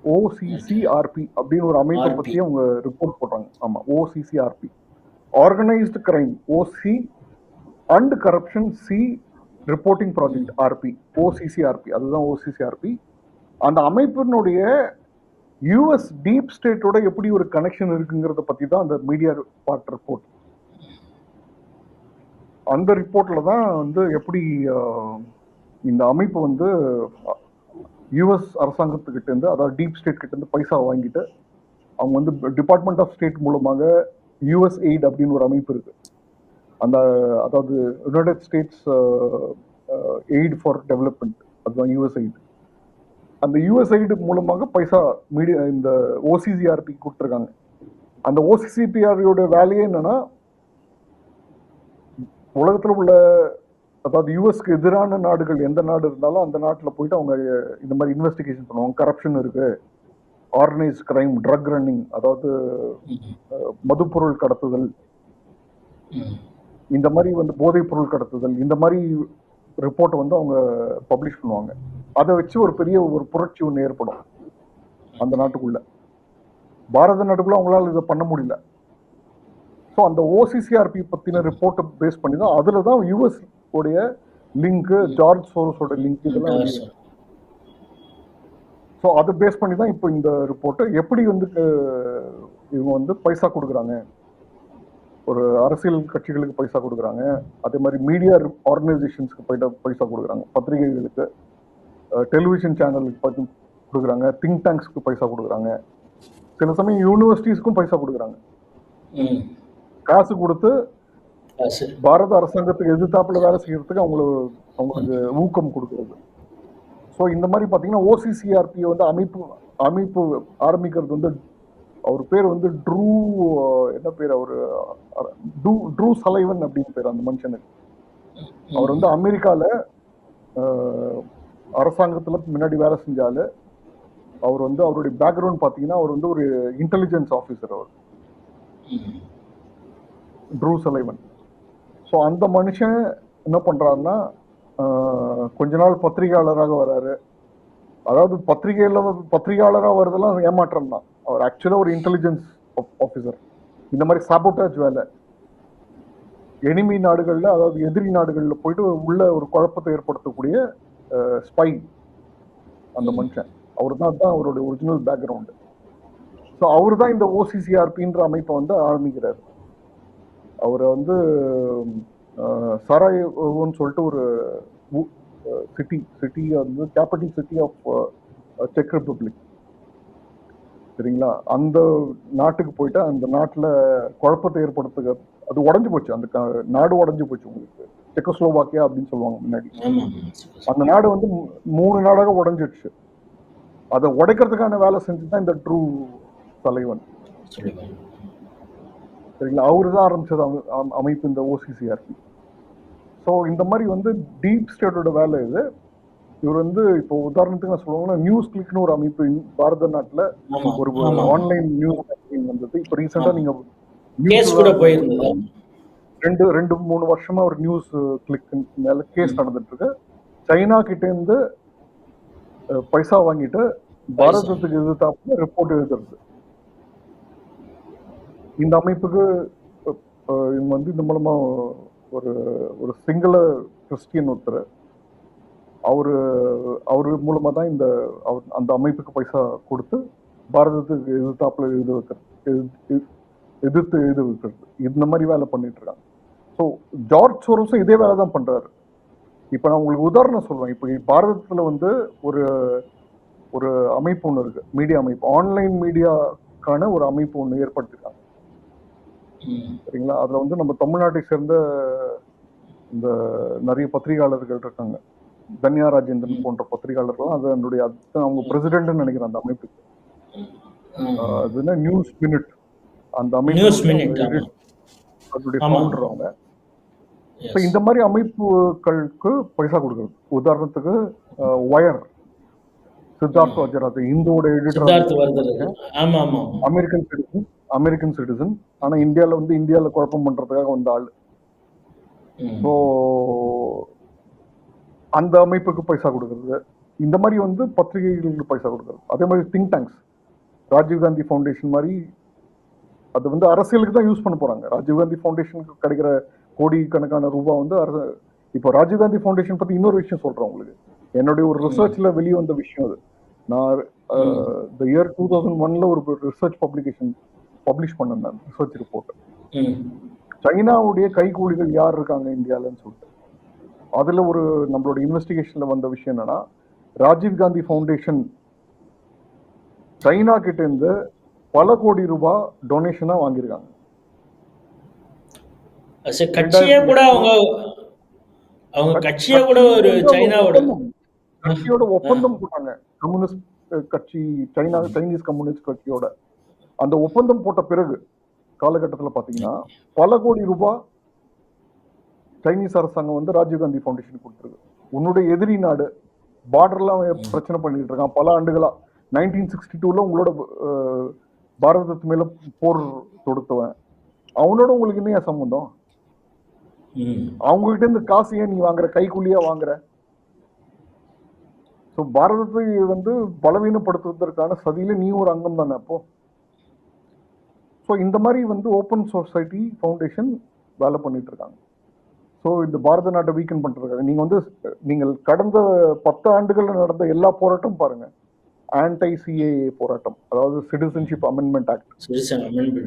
OCCRP அப்படின்னு ஒரு அமைப்பை பத்தி அவங்க ரிப்போர்ட் போடுறாங்க. ஆமா, OCCRP, organised crime OC and corruption C reporting project RP, OCCRP. அதுதான் OCCRP. அந்த அமைப்பினுடைய US டீப் ஸ்டேட்டோட எப்படி ஒரு கனெக்ஷன் இருக்குங்கிறத பத்தி தான் அந்த மீடியா பார்ட் ரிப்போர்ட். அந்த ரிப்போர்ட்ல தான் வந்து எப்படி இந்த அமைப்பு வந்து US அரசாங்கத்துக்கிட்ட இருந்து, அதாவது டீப் ஸ்டேட் கிட்ட இருந்து பைசா வாங்கிட்டு அவங்க வந்து டிபார்ட்மெண்ட் ஆஃப் ஸ்டேட் மூலமாக USAID அப்படின்னு ஒரு அமைப்பு இருக்கு. அந்த அதாவது United states eight for development, அதுதான் USAID. அந்த USAID மூலமாக பைசா மீடியா இந்த OCCRP கொடுத்துருக்காங்க. அந்த OCCRPயோட வேலையே என்னன்னா, உலகத்தில் உள்ள அதாவது யூஎஸ்க்கு எதிரான நாடுகள் எந்த நாடு இருந்தாலும் அந்த நாட்டில் போயிட்டு அவங்க இந்த மாதிரி இன்வெஸ்டிகேஷன் பண்ணுவாங்க. கரப்ஷன் இருக்கு, ஆர்கனைஸ்ட் கிரைம், ட்ரக் ரன்னிங், அதாவது மதுப்பொருள் கடத்துதல், இந்த மாதிரி வந்து போதைப் பொருள் கடத்துதல், இந்த மாதிரி ரிப்போர்ட்டை வந்து அவங்க பப்ளிஷ் பண்ணுவாங்க. அதை வச்சு ஒரு பெரிய ஒரு புரட்சி ஒன்று ஏற்படும் அந்த நாட்டுக்குள்ள. பாரத நாட்டுக்குள்ள அவங்களால இதை பண்ண முடியல. ஸோ அந்த OCCRP பத்தின ரிப்போர்ட்டை பேஸ் பண்ணி தான் அதுல தான் US உடைய லிங்க், ஜார்ஜ் சோரோஸோட லிங்க், இதெல்லாம். ஸோ அதை பேஸ் பண்ணி தான் இப்போ இந்த ரிப்போர்ட்டை எப்படி வந்து இவங்க வந்து பைசா கொடுக்குறாங்க, ஒரு அரசியல் கட்சிகளுக்கு பைசா கொடுக்குறாங்க, அதே மாதிரி மீடியா ஆர்கனைசேஷன்ஸ்க்கு பைசா கொடுக்குறாங்க, பத்திரிகைகளுக்கு, டெலிவிஷன் சேனலுக்கு கொடுக்குறாங்க, திங்க் டேங்க்ஸ்க்கு பைசா கொடுக்குறாங்க, சில சமயம் யூனிவர்சிட்டிஸ்க்கும் பைசா கொடுக்குறாங்க. காசு கொடுத்து பாரத அரசாங்கத்துக்கு எதிர்த்தாப்புல வேலை செய்யறதுக்கு அவங்களுக்கு ஊக்கம் கொடுக்கறது. ஸோ இந்த மாதிரி பார்த்தீங்கன்னா OCCRP வந்து அமைப்பு ஆரம்பிக்கிறது வந்து, அவர் பேர் வந்து என்ன பேர், அவரு ட்ரூ சலைவன் அப்படின்னு பேர் அந்த மனுஷனுக்கு. அவர் வந்து அமெரிக்கால அரசாங்கத்துல முன்னாடி வேலை செஞ்சாலும் அவர் வந்து அவருடைய பேக்ரவுண்ட் பாத்தீங்கன்னா அவர் வந்து ஒரு இன்டெலிஜென்ஸ் ஆஃபீஸர். அவர் ட்ரூ சலைவன். ஸோ அந்த மனுஷன் என்ன பண்றாருன்னா கொஞ்ச நாள் பத்திரிகையாளராக வராரு. அதாவது பத்திரிகையாளராக வருதெல்லாம் ஏமாற்றம் தான். அவர் ஆக்சுவலா ஒரு இன்டெலிஜென்ஸ் ஆஃபீஸர். இந்த மாதிரி சாபோட்டாஜ் வேலை எனிமி நாடுகள்ல, அதாவது எதிரி நாடுகள்ல போயிட்டு உள்ள ஒரு குழப்பத்தை ஏற்படுத்தக்கூடிய ஸ்பை அந்த மனுஷன். அவர் தான் அவருடைய ஒரிஜினல் பேக்ரவுண்டு. ஸோ அவர் தான் இந்த ஓசிசிஆர்பின்ற அமைப்பை வந்து ஆரம்பிக்கிறார். அவரை வந்து சராயோன்னு சொல்லிட்டு ஒரு சிட்டி வந்து கேபிட்டல் சிட்டி ஆஃப் செக் ரிப்பப்ளிக், சரிங்களா? அந்த நாட்டுக்கு போயிட்டு அந்த நாட்டில் குழப்பத்தை ஏற்படுத்துக. அது உடஞ்சு போச்சு, அந்த நாடு உடஞ்சு போச்சு. உங்களுக்கு செக்கோஸ்லோவாக்கியா அப்படின்னு சொல்லுவாங்க முன்னாடி. அந்த நாடு வந்து 3 நாடாக உடஞ்சிடுச்சு. அதை உடைக்கிறதுக்கான வேலை செஞ்சு தான் இந்த ட்ரூ தலைவன், சரிங்களா? அவரு தான் ஆரம்பிச்சது அமைப்பு இந்த ஓசிசிஆர்பி. ஸோ இந்த மாதிரி வந்து டீப் ஸ்டேட்டோட வேலை இது. இவர் வந்து இப்போ உதாரணத்துக்கு நான் சொல்லுவாங்கன்னா நியூஸ் கிளிக்னு ஒரு அமைப்பு பாரத நாட்டில் ஒரு ஆன்லைன் நியூஸ் வந்தது. இப்போ ரீசெண்டா நீங்க ரெண்டு 3 வருஷமா ஒரு நியூஸ் கிளிக் மேல கேஸ் நடந்துட்டு இருக்கு. சைனா கிட்ட இருந்து பைசா வாங்கிட்டு பாரதத்துக்கு எதிர்த்தாப்புல ரிப்போர்ட் எழுதுறது. இந்த அமைப்புக்கு வந்து இந்த மூலமா ஒரு சிங்கள கிறிஸ்டியன் ஒருத்தர் அவரு மூலமா தான் அந்த அமைப்புக்கு பைசா கொடுத்து பாரதத்துக்கு எதிர்த்தாப்புல எதிர்த்து எழுத வைக்கிறது. இந்த மாதிரி வேலை பண்ணிட்டு இருக்காங்க. ஸோ ஜார்ஜ் சோரோஸும் இதே வேலை தான் பண்றாரு. இப்போ நான் உங்களுக்கு உதாரணம் சொல்றேன். இப்போ பாரதத்துல வந்து ஒரு அமைப்பு ஒன்று இருக்கு, மீடியா அமைப்பு, ஆன்லைன் மீடியாக்கான ஒரு அமைப்பு ஒன்று ஏற்படுத்திருக்காங்க, சரிங்களா? அதுல வந்து நம்ம தமிழ்நாட்டை சேர்ந்த இந்த நிறைய பத்திரிகையாளர்கள் இருக்காங்க. தன்யா ராஜேந்திரன் போன்ற பத்திரிகையாளர்கள் அது அவங்க பிரசிடென்ட்னு நினைக்கிறேன் அந்த அமைப்புக்கு. அது என்ன நியூஸ் மினிட், அந்த அமைப்பு அதனுடைய ஃபவுண்டர் அவங்க. ஸோ இந்த மாதிரி அமைப்புகளுக்கு பைசா கொடுக்குறது. உதாரணத்துக்கு வயர், சித்தார்த் வஜராஜ், இந்துவோட எடிட்டர், அமெரிக்கன் சிட்டிசன், ஆனா இந்தியால குழப்பம் பண்றதுக்காக வந்த ஆள். ஸோ அந்த அமைப்புக்கு பைசா கொடுக்கறது. இந்த மாதிரி வந்து பத்திரிகைகளுக்கு பைசா கொடுக்கறது. அதே மாதிரி திங்க் டேங்க்ஸ், ராஜீவ்காந்தி ஃபவுண்டேஷன் மாதிரி, அது வந்து அரசியலுக்கு தான் யூஸ் பண்ண போறாங்க. ராஜீவ்காந்தி ஃபவுண்டேஷனுக்கு கிடைக்கிற கோடிக்கணக்கான ரூபாய் வந்து இப்போ ராஜீவ்காந்தி ஃபவுண்டேஷன் பத்தி இன்னொரு விஷயம் சொல்றேன் உங்களுக்கு. என்னுடைய ஒரு ரிசர்ச்ல வெளியே வந்த விஷயம் அது. நான் இந்த இயர் 2001 ஒரு ரிசர்ச் பப்ளிகேஷன் பப்ளிஷ் பண்ணேன், ரிசர்ச் ரிப்போர்ட். சைனாவுடைய கைகூலிகள் யார் இருக்காங்க இந்தியாலன்னு சொல்லிட்டு. அதுல நம்மளோட இன்வெஸ்டிகேஷன்ல வந்த விஷயம் என்னன்னா, ராஜீவ்காந்தி ஃபவுண்டேஷன் சைனா கிட்ட இருந்து பல கோடி ரூபாய் டொனேஷனா வாங்கியிருக்காங்க. கட்சியோட ஒப்பந்தம் போட்டாங்க. கம்யூனிஸ்ட் கட்சி, சைனீஸ் கம்யூனிஸ்ட் கட்சியோட அந்த ஒப்பந்தம் போட்ட பிறகு காலகட்டத்தில் பாத்தீங்கன்னா பல கோடி ரூபாய் சைனீஸ் அரசாங்கம் வந்து ராஜீவ்காந்தி ஃபவுண்டேஷன் கொடுத்துருக்கு. உன்னுடைய எதிரி நாடு, பார்டர்லாம் பிரச்சனை பண்ணிட்டு இருக்கான் பல ஆண்டுகளா. 1962 உங்களோட பாரதத்து மேல போர் தொடுத்தவன், அவனோட உங்களுக்கு என்ன சம்பந்தம்? அவங்க கிட்ட இருந்து காசு ஏன் நீ வாங்குற, கைக்குள்ளியா வாங்குற? ஸோ பாரதத்தை வந்து பலவீனப்படுத்துவதற்கான சதியில நீ ஒரு அங்கம் தானே அப்போ. ஸோ இந்த மாதிரி வந்து ஓப்பன் சொசைட்டி ஃபவுண்டேஷன் வேலை பண்ணிட்டு இருக்காங்க. ஸோ இந்த பாரத நாட்டை வீக்கன் பண்றதுக்காக நீங்கள் கடந்த 10 ஆண்டுகள்ல நடந்த எல்லா போராட்டம் பாருங்க. ஆன்டை சிஏஏ போராட்டம், அதாவது citizenship amendment act,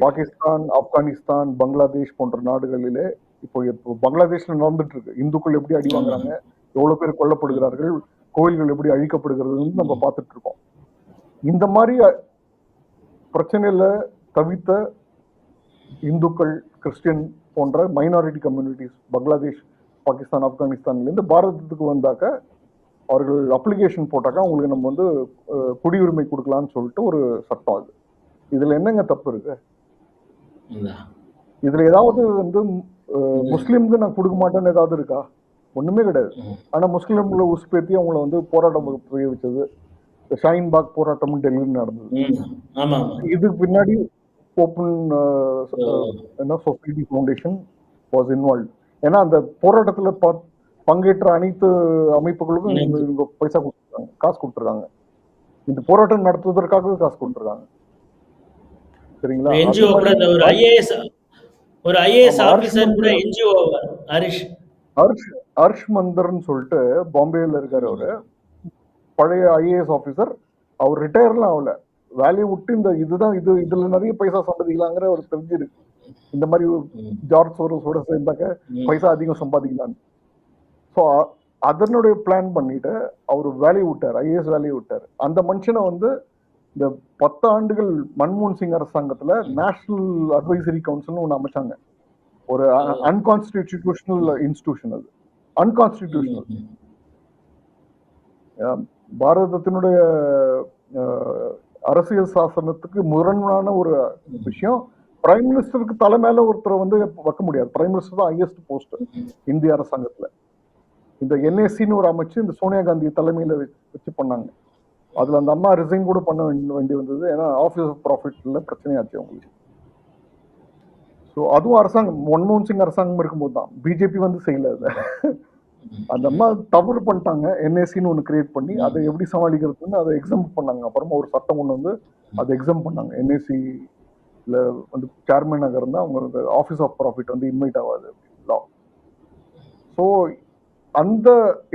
Pakistan, Afghanistan, Bangladesh போன்ற நாடுகளிலே இப்போ பங்களாதேஷ்ல நடந்துட்டு இருக்கு. இந்துக்கள் எப்படி அடி வாங்குறாங்க, எவ்வளவு பேர் கொல்லப்படுகிறார்கள், கோயில்கள் எப்படி அழிக்கப்படுகிறதுன்னு நம்ம பார்த்துட்டு இருக்கோம். இந்த மாதிரி பிரச்சனையில தவித்த இந்துக்கள், கிறிஸ்டியன் போன்ற மைனாரிட்டி கம்யூனிட்டிஸ் பங்களாதேஷ், பாகிஸ்தான், ஆப்கானிஸ்தான்ல இருந்து பாரதத்துக்கு வந்தாக்க அவர்கள் அப்ளிகேஷன் போட்டாக்கா அவங்களுக்கு நம்ம வந்து குடியுரிமை கொடுக்கலாம்னு சொல்லிட்டு ஒரு சட்டம். அது இதுல என்னங்க தப்பு இருக்கு? இதுல ஏதாவது வந்து முஸ்லீம்க்கு நான் கொடுக்க மாட்டேன்னு ஏதாவது இருக்கா? ஒண்ணுமே கிடையாது. ஆனா முஸ்லீம்களை உசுப்பேத்தி அவங்கள வந்து போராட்டம் புரிய வச்சது. ஷாஹீன் பாக் போராட்டம் டெல்லியில் நடந்தது. ஆமா இதுக்கு பின்னாடி ஓப்பன் என்ன சொசைட்டி ஃபவுண்டேஷன் வாஸ் இன்வால்வ். ஏன்னா அந்த போராட்டத்துல பங்கேற்ற அனைத்து அமைப்புகளுக்கும் இவங்க பைசா கொடுத்துருக்காங்க, காசு கொடுத்துருக்காங்க. இந்த போராட்டம் நடத்துவதற்காகவே காசு கொடுத்துருக்காங்க. சரிங்களா? என்ஜிஓ கூட ஒரு ஐஏஎஸ் ஆபீசர் கூட என்ஜிஓ ஹர்ஷ் மந்தர்னு சொல்லிட்டு பாம்பேல இருக்காரு. அவரு பழைய ஐஏஎஸ் ஆபீசர். அவர் ரிட்டையர்லாம் ஆகல, வேலையை விட்டு இந்த இதுல நிறைய பைசா சம்பாதிக்கலாங்கிற ஒரு தெரிஞ்சிருக்கு. இந்த மாதிரி ஜார்ஜ் சோரோஸோட சேர்ந்தாக்க பைசா அதிகம் சம்பாதிக்கலான்னு. ஸோ அதனுடைய பிளான் பண்ணிட்டு அவர் வேலையை விட்டார், ஐஏஎஸ் வேலையை விட்டார். அந்த மனுஷனை வந்து இந்த 10 ஆண்டுகள் மன்மோகன் சிங் அரசாங்கத்துல நேஷனல் அட்வைசரி கவுன்சில்னு ஒன்று அமைச்சாங்க. ஒரு அன்கான்ஸ்டிடியூஷனல் இன்ஸ்டிடியூஷன். அது அன்கான்ஸ்டிடியூஷனல். பாரதத்தினுடைய அரசியல் சாசனத்துக்கு முரணான ஒரு விஷயம். பிரைம் மினிஸ்டருக்கு தலை மேல ஒருத்தரை வந்து வைக்க முடியாது. பிரைம் மினிஸ்டர் தான் ஹையஸ்ட் போஸ்ட் இந்திய அரசாங்கத்துல. இந்த என்ஏசின்னு ஒரு அமைச்சு இந்த சோனியா காந்தி தலைமையில வச்சு பண்ணாங்க. அதுல அந்த அம்மா ரிசைன் கூட பண்ண வேண்டி வந்தது. ஏன்னா ஆஃபீஸ் ஆஃப் ப்ராஃபிட்ல பிரச்சனையாச்சு அவங்களுக்கு. ஸோ அதுவும் அரசாங்கம் மன்மோகன் சிங் அரசாங்கம் இருக்கும்போது தான், பிஜேபி வந்து செய்யல. அந்த அம்மா தவறு பண்ணிட்டாங்க. என்ஏசின்னு ஒன்று கிரியேட் பண்ணி அதை எப்படி சமாளிக்கிறதுன்னு அதை எக்ஸாம் பண்ணாங்க. அப்புறமா ஒரு சட்டம் கொண்டு வந்து அதை எக்ஸாம் பண்ணாங்க. என்ஏசியில் வந்து சேர்மேனாக இருந்தால் அவங்க ஆஃபீஸ் ஆஃப் ப்ராஃபிட் வந்து இன்வைட் ஆகாது லா. ஸோ அந்த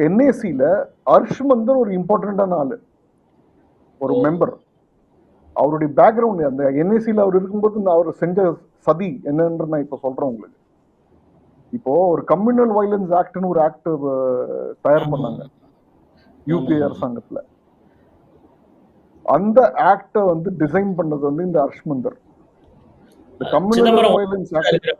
என்ஏசியில் ஹர்ஷ் மந்தர் ஒரு இம்பார்ட்டண்டான ஆளு, ஒரு மெம்பர். அவருடைய பேக்ரவுண்ட் அந்த என்ஏசியில் அவர் இருக்கும்போது அவர் செஞ்ச சதி என்னன்னு நான் இப்போ சொல்றேன் உங்களுக்கு. இப்போ ஒரு கம்யூனல் வயலன்ஸ் ஆக்ட்னு ஒரு ஆக்ட் தயார் பண்ணாங்க யூபி அரசாங்கத்துல. அந்த ஆக்ட வந்து டிசைன் பண்ணது வந்து இந்த ஹர்ஷ் மந்தர். இந்த கம்யூனல் வயலன்ஸ் ஆக்ட்,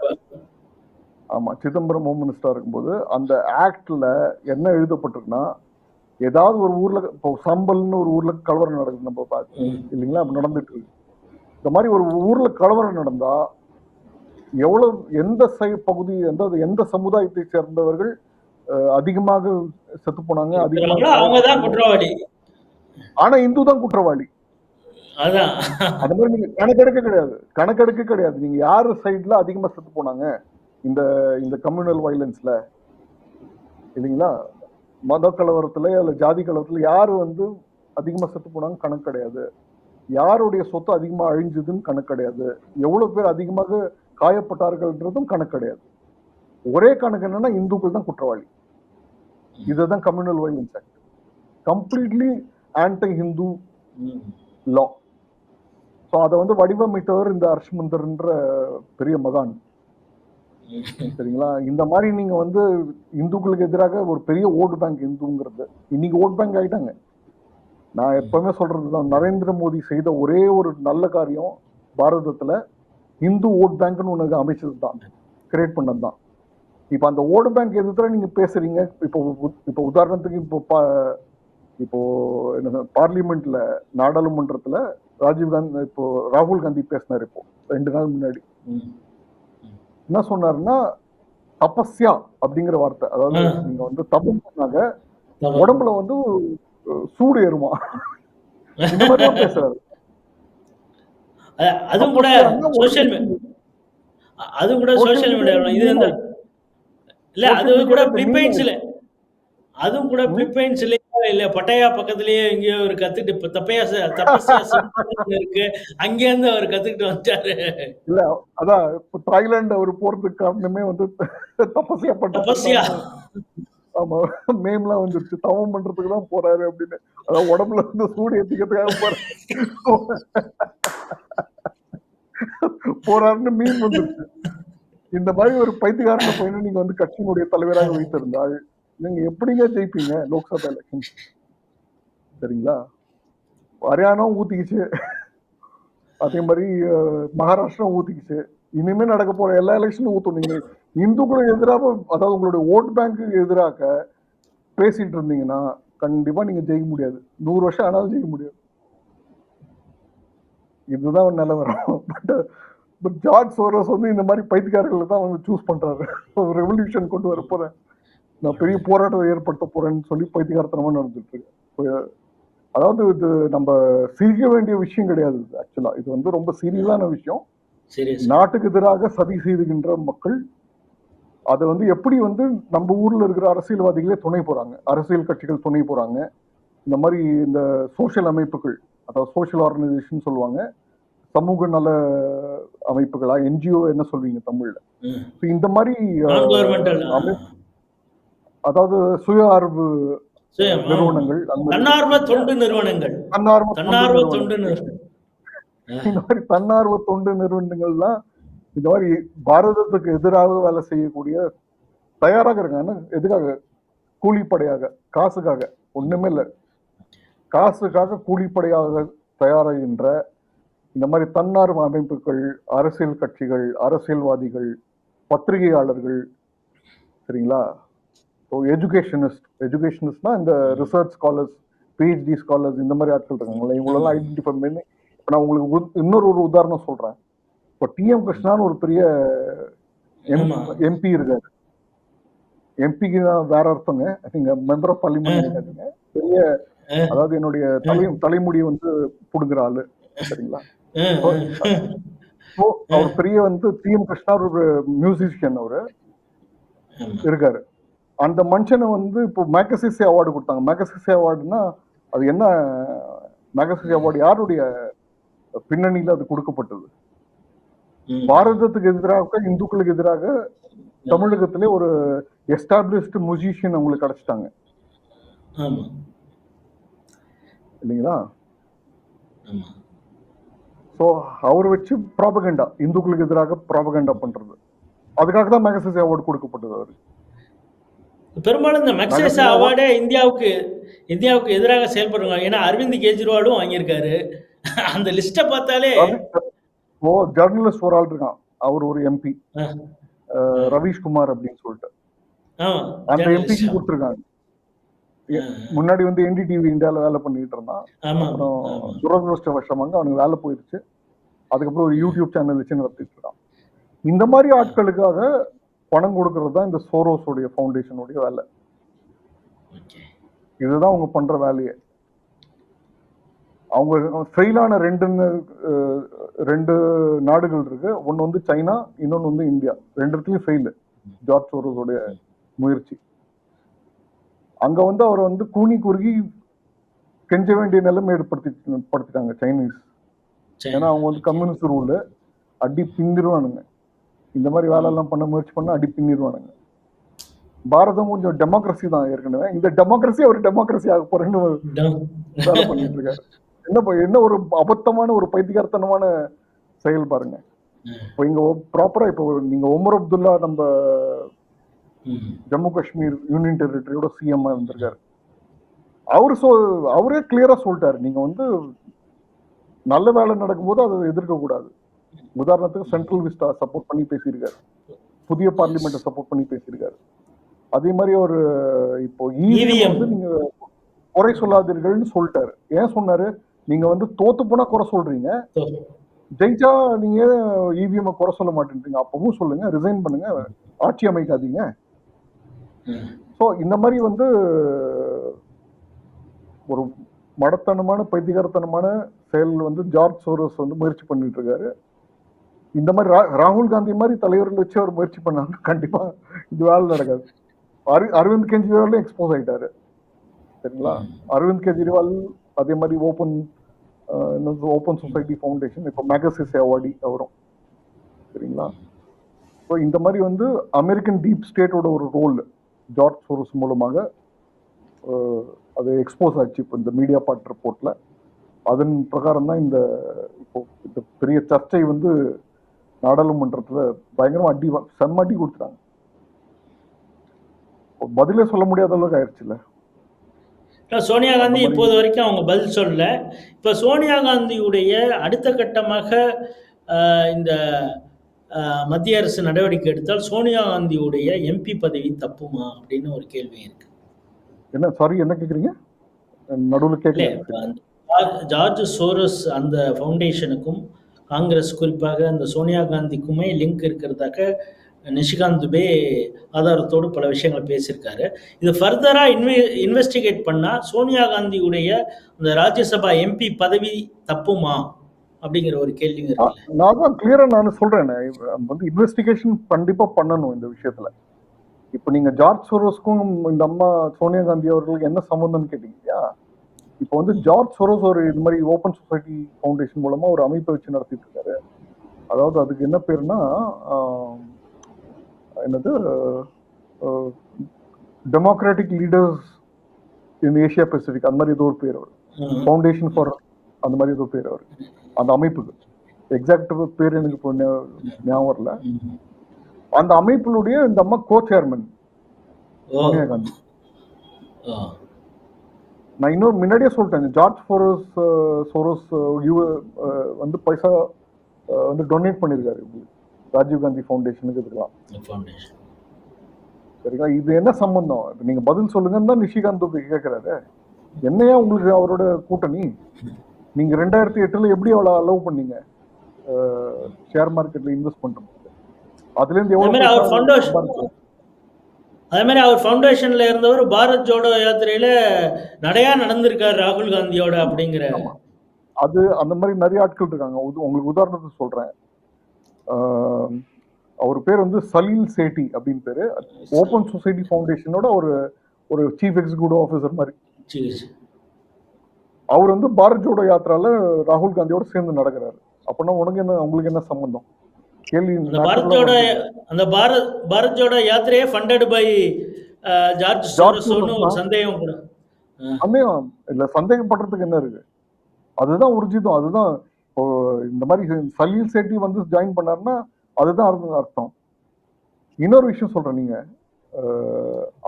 ஆமா, சிதம்பரம் ஹோம் மினிஸ்டரா இருக்கும்போது அந்த ஆக்ட்ல என்ன எழுதப்பட்டிருக்குன்னா, ஏதாவது ஒரு ஊர்ல இப்போ சம்பல்னு ஒரு ஊர்ல கலவரம் நடக்குது, நம்ம பார்த்து இல்லைங்களா, நடந்துட்டு இருக்கு. இந்த மாதிரி ஒரு ஊர்ல கலவரம் நடந்தா எவ்வளவு எந்த பகுதி எந்த சமுதாயத்தை சேர்ந்தவர்கள் அதிகமாக செத்து போனாங்க, அதிகமாக, ஆனா இந்து தான் குற்றவாளி. அந்த மாதிரி நீங்க கணக்கெடுக்க கிடையாது. நீங்க யாரு சைட்ல அதிகமா செத்து போனாங்க இந்த கம்யூனல் வயலன்ஸ்ல இல்லைங்களா, மத கலவரத்துல இல்ல ஜாதி கலவரத்துல யாரு வந்து அதிகமா செத்து போனாங்க கணக்கு கிடையாது. யாருடைய சொத்து அதிகமா அழிஞ்சதுன்னு கணக்கு கிடையாது. எவ்வளவு பேர் அதிகமாக காயப்பட்டார்கள்ன்றதும் கணக்கு கிடையாது. ஒரே கணக்கு என்னன்னா இந்துக்கள் தான் குற்றவாளி. இதுதான் communal violence act. Completely anti Hindu law. So அதை வந்து வடிவமைத்தவர் இந்த ஹர்ஷ் மந்தர்ன்ற பெரிய மகான். சரிங்களா? இந்த மாதிரி நீங்க வந்து இந்துக்களுக்கு எதிராக ஒரு பெரிய ஓட் பேங்க் இந்துங்கிறது இன்னைக்கு ஓட் பேங்க் ஆயிட்டாங்க. நான் எப்பவுமே சொல்றதுதான், நரேந்திர மோடி செய்த ஒரே ஒரு நல்ல காரியம் பாரதத்துல இந்து ஓட் பேங்க்னு ஒன்று அமைச்சது தான், கிரியேட் பண்ணது தான். இப்போ அந்த ஓட் பேங்க் எதிர்த்து நீங்க பேசுறீங்க. இப்போ உதாரணத்துக்கு இப்போ என்ன பார்லிமெண்ட்ல நாடாளுமன்றத்துல ராஜீவ்காந்தி இப்போ ராகுல் காந்தி பேசினார் இப்போ 2 நாள் முன்னாடி. என்ன சொன்னாருன்னா, தபஸ்யா அப்படிங்கிற வார்த்தை, அதாவது நீங்க வந்து தபம் பண்ணாங்க உடம்புல வந்து சூடு ஏறுமா, இந்த மாதிரி தான் பேசுறாரு. அதுவும் கூட சோஷியல் மீடியா இது இல்ல, அதுவும் கூட பிலிப்பைன்ஸ்ல இல்ல பட்டாயா பக்கத்துலயே எங்கேயோ ஒரு கத்துட்டு தபஸ்யா இருக்கு, அங்கே இருந்து அவர் கத்துக்கிட்டு வந்துட்டாரு. இல்ல அதான் இப்ப தாய்லாந்து அவர் போறதுக்கு காரணமே வந்து தபஸ்யா பண்றது. ஆமா, மேம்லாம் வந்துருச்சு, தவம் பண்றதுக்கு தான் போறாரு அப்படின்னு. அதான் உடம்புல வந்து சூடு ஏத்திக்கிறதுக்காக போறாருன்னு மீன் வந்துருச்சு. இந்த மாதிரி ஒரு பைத்தியக்காரன போய் நீங்க வந்து கட்சியினுடைய தலைவராக வைத்திருந்தால் நீங்க எப்படிங்க ஜெயிப்பீங்க லோக்சபா எலெக்ஷன்? சரிங்களா? ஹரியானாவும் ஊத்திக்கிச்சு, அதே மாதிரி மகாராஷ்டிரா ஊத்திக்கிச்சு. இனிமே நடக்க போற எல்லா எலெக்ஷனும் ஊத்தும். நீங்க இந்துக்களுக்கு எதிராக, அதாவது உங்களுடைய ஓட் பேங்க்கு எதிராக பேசிட்டு இருந்தீங்கன்னா கண்டிப்பா நீங்க ஜெயிக்க முடியாது. 100 வருஷம் ஆனாலும் ஜெயிக்க முடியாது. இதுதான் நிலவரம். பட் ஜார்ஜ் சோரோஸ் வந்து இந்த மாதிரி பைத்தியக்காரர்களை தான் வந்து சூஸ் பண்றாரு. ரெவல்யூஷன் கொண்டு வர போறேன், நான் பெரிய போராட்டம் ஏற்படுத்த போறேன்னு சொல்லி பைத்தியகாரத்தனமா நடந்துட்டு இருக்கு. அதாவது இது நம்ம சிரிக்க வேண்டிய விஷயம் கிடையாது. ஆக்சுவலா இது வந்து ரொம்ப சீரியஸான விஷயம். நாட்டுக்கு எதிராக சதி செய்துகின்ற மக்கள் அதை வந்து எப்படி வந்து நம்ம ஊர்ல இருக்கிற அரசியல்வாதிகளே துணை போறாங்க, அரசியல் கட்சிகள் துணை போறாங்க, இந்த மாதிரி இந்த சோசியல் அமைப்புகள், அதாவது சோசியல் ஆர்கனைசேஷன் சொல்லுவாங்க, சமூக நல அமைப்புகளா, என்ஜிஓ என்ன சொல்வீங்க தமிழ்ல, இந்த மாதிரி அதாவது சுய ஆர்வ நிறுவனங்கள், தன்னார்வ தொண்டு நிறுவனங்கள், இந்த மாதிரி தன்னார்வ தொண்டு நிறுவனங்கள்லாம் இந்த மாதிரி பாரதத்துக்கு எதிராக வேலை செய்யக்கூடிய தயாராக இருக்காங்க. எதுக்காக? கூலிப்படையாக, காசுக்காக, ஒண்ணுமே இல்லை, காசுக்காக கூலிப்படையாக தயாராகின்ற இந்த மாதிரி தன்னார்வ அமைப்புகள், அரசியல் கட்சிகள், அரசியல்வாதிகள், பத்திரிகையாளர்கள், சரிங்களா, எஜுகேஷனிஸ்ட்னா இந்த ரிசர்ச் ஸ்காலர்ஸ், பிஹெச்டி ஸ்காலர்ஸ், இந்த மாதிரி ஆட்கள் இருக்காங்களா, இவங்களெல்லாம் ஐடென்டிஃபை பண்ணி. இப்போ நான் உங்களுக்கு இன்னொரு உதாரணம் சொல்றேன். இப்போ டிஎம் கிருஷ்ணான்னு ஒரு பெரிய எம்பி இருக்காரு. எம்பிக்கு தான் வேற அர்த்தங்க, நீங்க மெம்பர் ஆஃப் பார்லிமெண்ட் இருக்காதுங்க, பெரிய, அதாவது என்னுடைய தலைமுடி வந்து புடுங்குற ஆளு, சரிங்களா. அவர் பெரிய வந்து டிஎம் கிருஷ்ணா ஒரு மியூசிஷியன் அவரு இருக்காரு. அந்த மனுஷனை வந்து இப்போ மேகசிசி அவார்டு கொடுத்தாங்க. மேகசிசி அவார்டுனா அது என்ன? மேகசிசி அவார்டு யாருடைய பின்னணியில அது கொடுக்கப்பட்டது? பாரதத்துக்கு எதிராக, இந்துக்களுக்கு எதிராக தமிழகத்திலே ஒரு எஸ்டாப்ளிஷ்டு மியூசிஷியன் அவங்களுக்கு கிடைச்சிட்டாங்க இல்லைங்களா. ஸோ அவர் வச்சு ப்ராபகண்டா, இந்துக்களுக்கு எதிராக ப்ராபகண்டா பண்றது, அதுக்காக தான் மேகசிசி அவார்டு கொடுக்கப்பட்டது அவருக்கு. பெரும்பாலும் இந்த மேக்சேசே அவார்டே இந்தியாவுக்கு எதிராக செயல்படுறாங்க. ஏன்னா அரவிந்த் கெஜ்ரிவாலும் வாங்கியிருக்காரு. அந்த லிஸ்ட்டை பார்த்தாலே ஜர்னலிஸ்ட் ஒரு ஆள் இருக்கான், அவர் ஒரு எம்பி, ரவீஷ்குமார் அப்படின்னு சொல்லிட்டு, அந்த எம்பிக்கு கொடுத்துருக்காங்க. முன்னாடி வந்து என்டிடிவி இந்தியாவில் வேலை பண்ணிட்டு இருந்தான். அப்புறம் துரதிருஷ்டவசமாக அவனுக்கு வேலை போயிருச்சு. அதுக்கப்புறம் ஒரு யூடியூப் சேனல் வச்சு நடத்திட்டு இருக்கான். இந்த மாதிரி ஆட்களுக்காக பணம் கொடுக்கறது தான் இந்த சோரோஸோடைய ஃபவுண்டேஷனுடைய வேலை. இதுதான் அவங்க பண்ற வேலையை. அவங்க ஃபெயிலான ரெண்டு நாடுகள் இருக்கு. ஒன்னு வந்து சைனா, இன்னொன்னு வந்து இந்தியா. ரெண்டுத்துலயும் ஃபெயில் ஜார்ஜ் சோரோஸோடைய முயற்சி. அங்க வந்து அவரை வந்து கூனி குறுகி கெஞ்ச வேண்டிய நிலைமை ஏற்படுத்திட்டாங்க சைனீஸ். ஏன்னா அவங்க வந்து கம்யூனிஸ்ட் ரூல், அடி பின்னிடுவானுங்க. இந்த மாதிரி வேலை எல்லாம் பண்ண முயற்சி பண்ண அடி பின்னிடுவானுங்க. பாரதம் கொஞ்சம் டெமோக்ரஸி தான் ஏற்கனவே. இந்த டெமோக்ரஸி அவர் டெமோக்ரஸி ஆக போறேன்னு வேலை பண்ணிட்டு இருக்காரு. என்ன ஒரு அபத்தமான ஒரு பைத்தியகாரத்தனமான செயல் பாருங்க. இப்போ இங்க ப்ராப்பரா இப்போ நீங்க ஒமர் அப்துல்லா நம்ம ஜம்மு காஷ்மீர் யூனியன் டெரிட்டரியோட சிஎம் இருந்திருக்காரு. அவரே கிளியரா சொல்லிட்டாரு, நீங்க வந்து நல்ல வேலை நடக்கும்போது அதை எதிர்க்க கூடாது. உதாரணத்துக்கு சென்ட்ரல் விஸ்டா சப்போர்ட் பண்ணி பேசியிருக்காரு, புதிய பார்லிமெண்ட்டை சப்போர்ட் பண்ணி பேசியிருக்காரு. அதே மாதிரி ஒரு இப்போ இவிஎம் வந்து நீங்க குறை சொல்லாதீர்கள்னு சொல்லிட்டாரு. ஏன் சொன்னாரு? நீங்க வந்து தோத்து போனா குறை சொல்றீங்க, ஜெயிச்சா நீங்க இவிஎம் குறை சொல்ல மாட்டேன்றீங்க. அப்பவும் சொல்லுங்க, ரிசைன் பண்ணுங்க, ஆட்சி அமைக்காதீங்க. ஸோ இந்த மாதிரி வந்து ஒரு மடத்தனமான பைத்தியகாரத்தனமான செயல் வந்து ஜார்ஜ் சோரோஸ் வந்து முயற்சி பண்ணிட்டு இருக்காரு. இந்த மாதிரி ராகுல் காந்தி மாதிரி தலைவர்கள் வச்சு அவர் முயற்சி பண்ணாங்க, கண்டிப்பா இது வேலை நடக்காது. அரவிந்த் கெஜ்ரிவாலும் எக்ஸ்போஸ் ஆயிட்டாரு, சரிங்களா. அரவிந்த் கெஜ்ரிவால் அதே மாதிரி ஓப்பன் சொசைட்டி ஃபவுண்டேஷன், இப்போ மேகசிசி அவார்டி அவரும், சரிங்களா. ஸோ இந்த மாதிரி வந்து அமெரிக்கன் டீப் ஸ்டேட்டோட ஒரு ரோல் ஜார்ஜ் சோரோஸ் மூலமாக அது எக்ஸ்போஸ் ஆச்சு இப்போ இந்த மீடியா பார்ட் ரிப்போர்ட்ல. அதன் பிரகாரம் தான் இந்த பெரிய சர்ச்சை வந்து நாடாளுமன்றத்துல பயங்கரமா செம்ம அடி கொடுத்துட்டாங்க. பதிலே சொல்ல முடியாத அளவுக்கு ஆயிடுச்சுல்ல. சோனியா காந்தி இப்போது வரைக்கும் அவங்க பதில் சொல்லல. இப்ப சோனியா காந்தியுடைய அடுத்த கட்டமாக இந்த மத்திய அரசு நடவடிக்கை எடுத்தால் சோனியா காந்தியுடைய எம்பி பதவி தப்புமா அப்படின்னு ஒரு கேள்வி இருக்கு. என்ன சாரி, என்ன கேக்குறீங்க? நடுவில் கேட்கல. ஜார்ஜ் சோரோஸ் அந்த ஃபவுண்டேஷனுக்கும் காங்கிரஸ், குறிப்பாக அந்த சோனியா காந்திக்குமே லிங்க் இருக்கிறதாக நிஷிகாந்த் துபே ஆதாரத்தோடு பல விஷயங்களை பேசியிருக்காரு. இது ஃபர்தரா இன்வெஸ்டிகேட் பண்ணா சோனியா காந்தியுடைய அந்த ராஜ்யசபா எம்பி பதவி தப்புமா அப்படிங்கிற ஒரு கேள்வி இருக்குல்ல. நான் தான் கிளியரா நான் சொல்றேன், வந்து இன்வெஸ்டிகேஷன் கண்டிப்பா பண்ணணும் இந்த விஷயத்துல. இப்ப நீங்க ஜார்ஜ் சோரோஸ்க்கும் இந்த அம்மா சோனியா காந்தி அவர்களுக்கு என்ன சம்பந்தம்னு கேட்டீங்க இல்லையா? இப்போ வந்து ஜார்ஜ் சோரோஸ் ஒரு இது மாதிரி ஓப்பன் சொசைட்டி ஃபவுண்டேஷன் மூலமா ஒரு அமைப்பை வச்சு நடத்திட்டு இருக்காரு. அதாவது அதுக்கு என்ன பேருன்னா என்னது, டெமோக்ராட்டிக் லீடர்ஸ் இன் ஏஷியா பசிபிக், அந்த மாதிரி ஏதோ ஒரு பேர் அவர், ஃபவுண்டேஷன் ஃபார் அந்த மாதிரி ஏதோ பேர் அவர் அந்த அமைப்புக்கு. எக்ஸாக்ட் பேர் எனக்கு இப்போ ஞாபகம் வரல. அந்த அமைப்பினுடைய இந்த அம்மா கோ சேர்மன் சோனியா காந்தி. நான் இன்னொரு முன்னாடியே சொல்லிட்டேன், ஜார்ஜ் சோரோஸ் வந்து பைசா வந்து டொனேட் பண்ணியிருக்காரு ராஜீவ் காந்தி ஃபவுண்டேஷனுக்கு இதுக்கெல்லாம். சரிங்களா? இது என்ன சம்பந்தம்? நீங்க பதில் சொல்லுங்கன்னு தான் நிஷிகாந்த் துபே கேட்கிறாரு. என்னையா உங்களுக்கு அவரோட கூட்டணி? நீங்க 2008 எப்படி அவ்வளவு அலோவ் பண்ணீங்க ஷேர் மார்க்கெட்ல இன்வெஸ்ட் பண்றது? அதுல இருந்து எவ்வளவு? அதே மாதிரி அவர் ஃபவுண்டேஷன்ல இருந்தவர் பாரத் ஜோடோ யாத்திரையில நடையா நடந்திருக்காரு ராகுல் காந்தியோட அப்படிங்கிற. அது அந்த மாதிரி நிறைய ஆட்கள் இருக்காங்க. உங்களுக்கு உதாரணத்துக்கு சொல்றேன், அவர் பேர் வந்து சலீல் சேட்டி அப்படின்னு பேரு. ஓப்பன் சொசைட்டி ஃபவுண்டேஷனோட ஒரு சீஃப் எக்ஸிக்யூட்டிவ் ஆஃபீஸர் மாதிரி. அவர் வந்து பாரத் ஜோடோ யாத்திரால ராகுல் காந்தியோட சேர்ந்து நடக்கிறாரு. அப்படின்னா உங்களுக்கு என்ன சம்பந்தம்? கேள்வி. அந்த பாரத் ஜோடோ யாத்திரையே ஃபண்டட் பை ஜார்ஜ் சோரோஸ்னு ஒரு சந்தேகம் கூட. சந்தேகம் இல்ல, சந்தேகப்படுறதுக்கு என்ன இருக்கு? அதுதான் உறுதிதம். அதுதான் இந்த மாதிரி சலீல் சேட்டி வந்து ஜாயின் பண்ணாருன்னா அதுதான் அர்த்தம். இன்னொரு விஷயம் சொல்றேன், நீங்க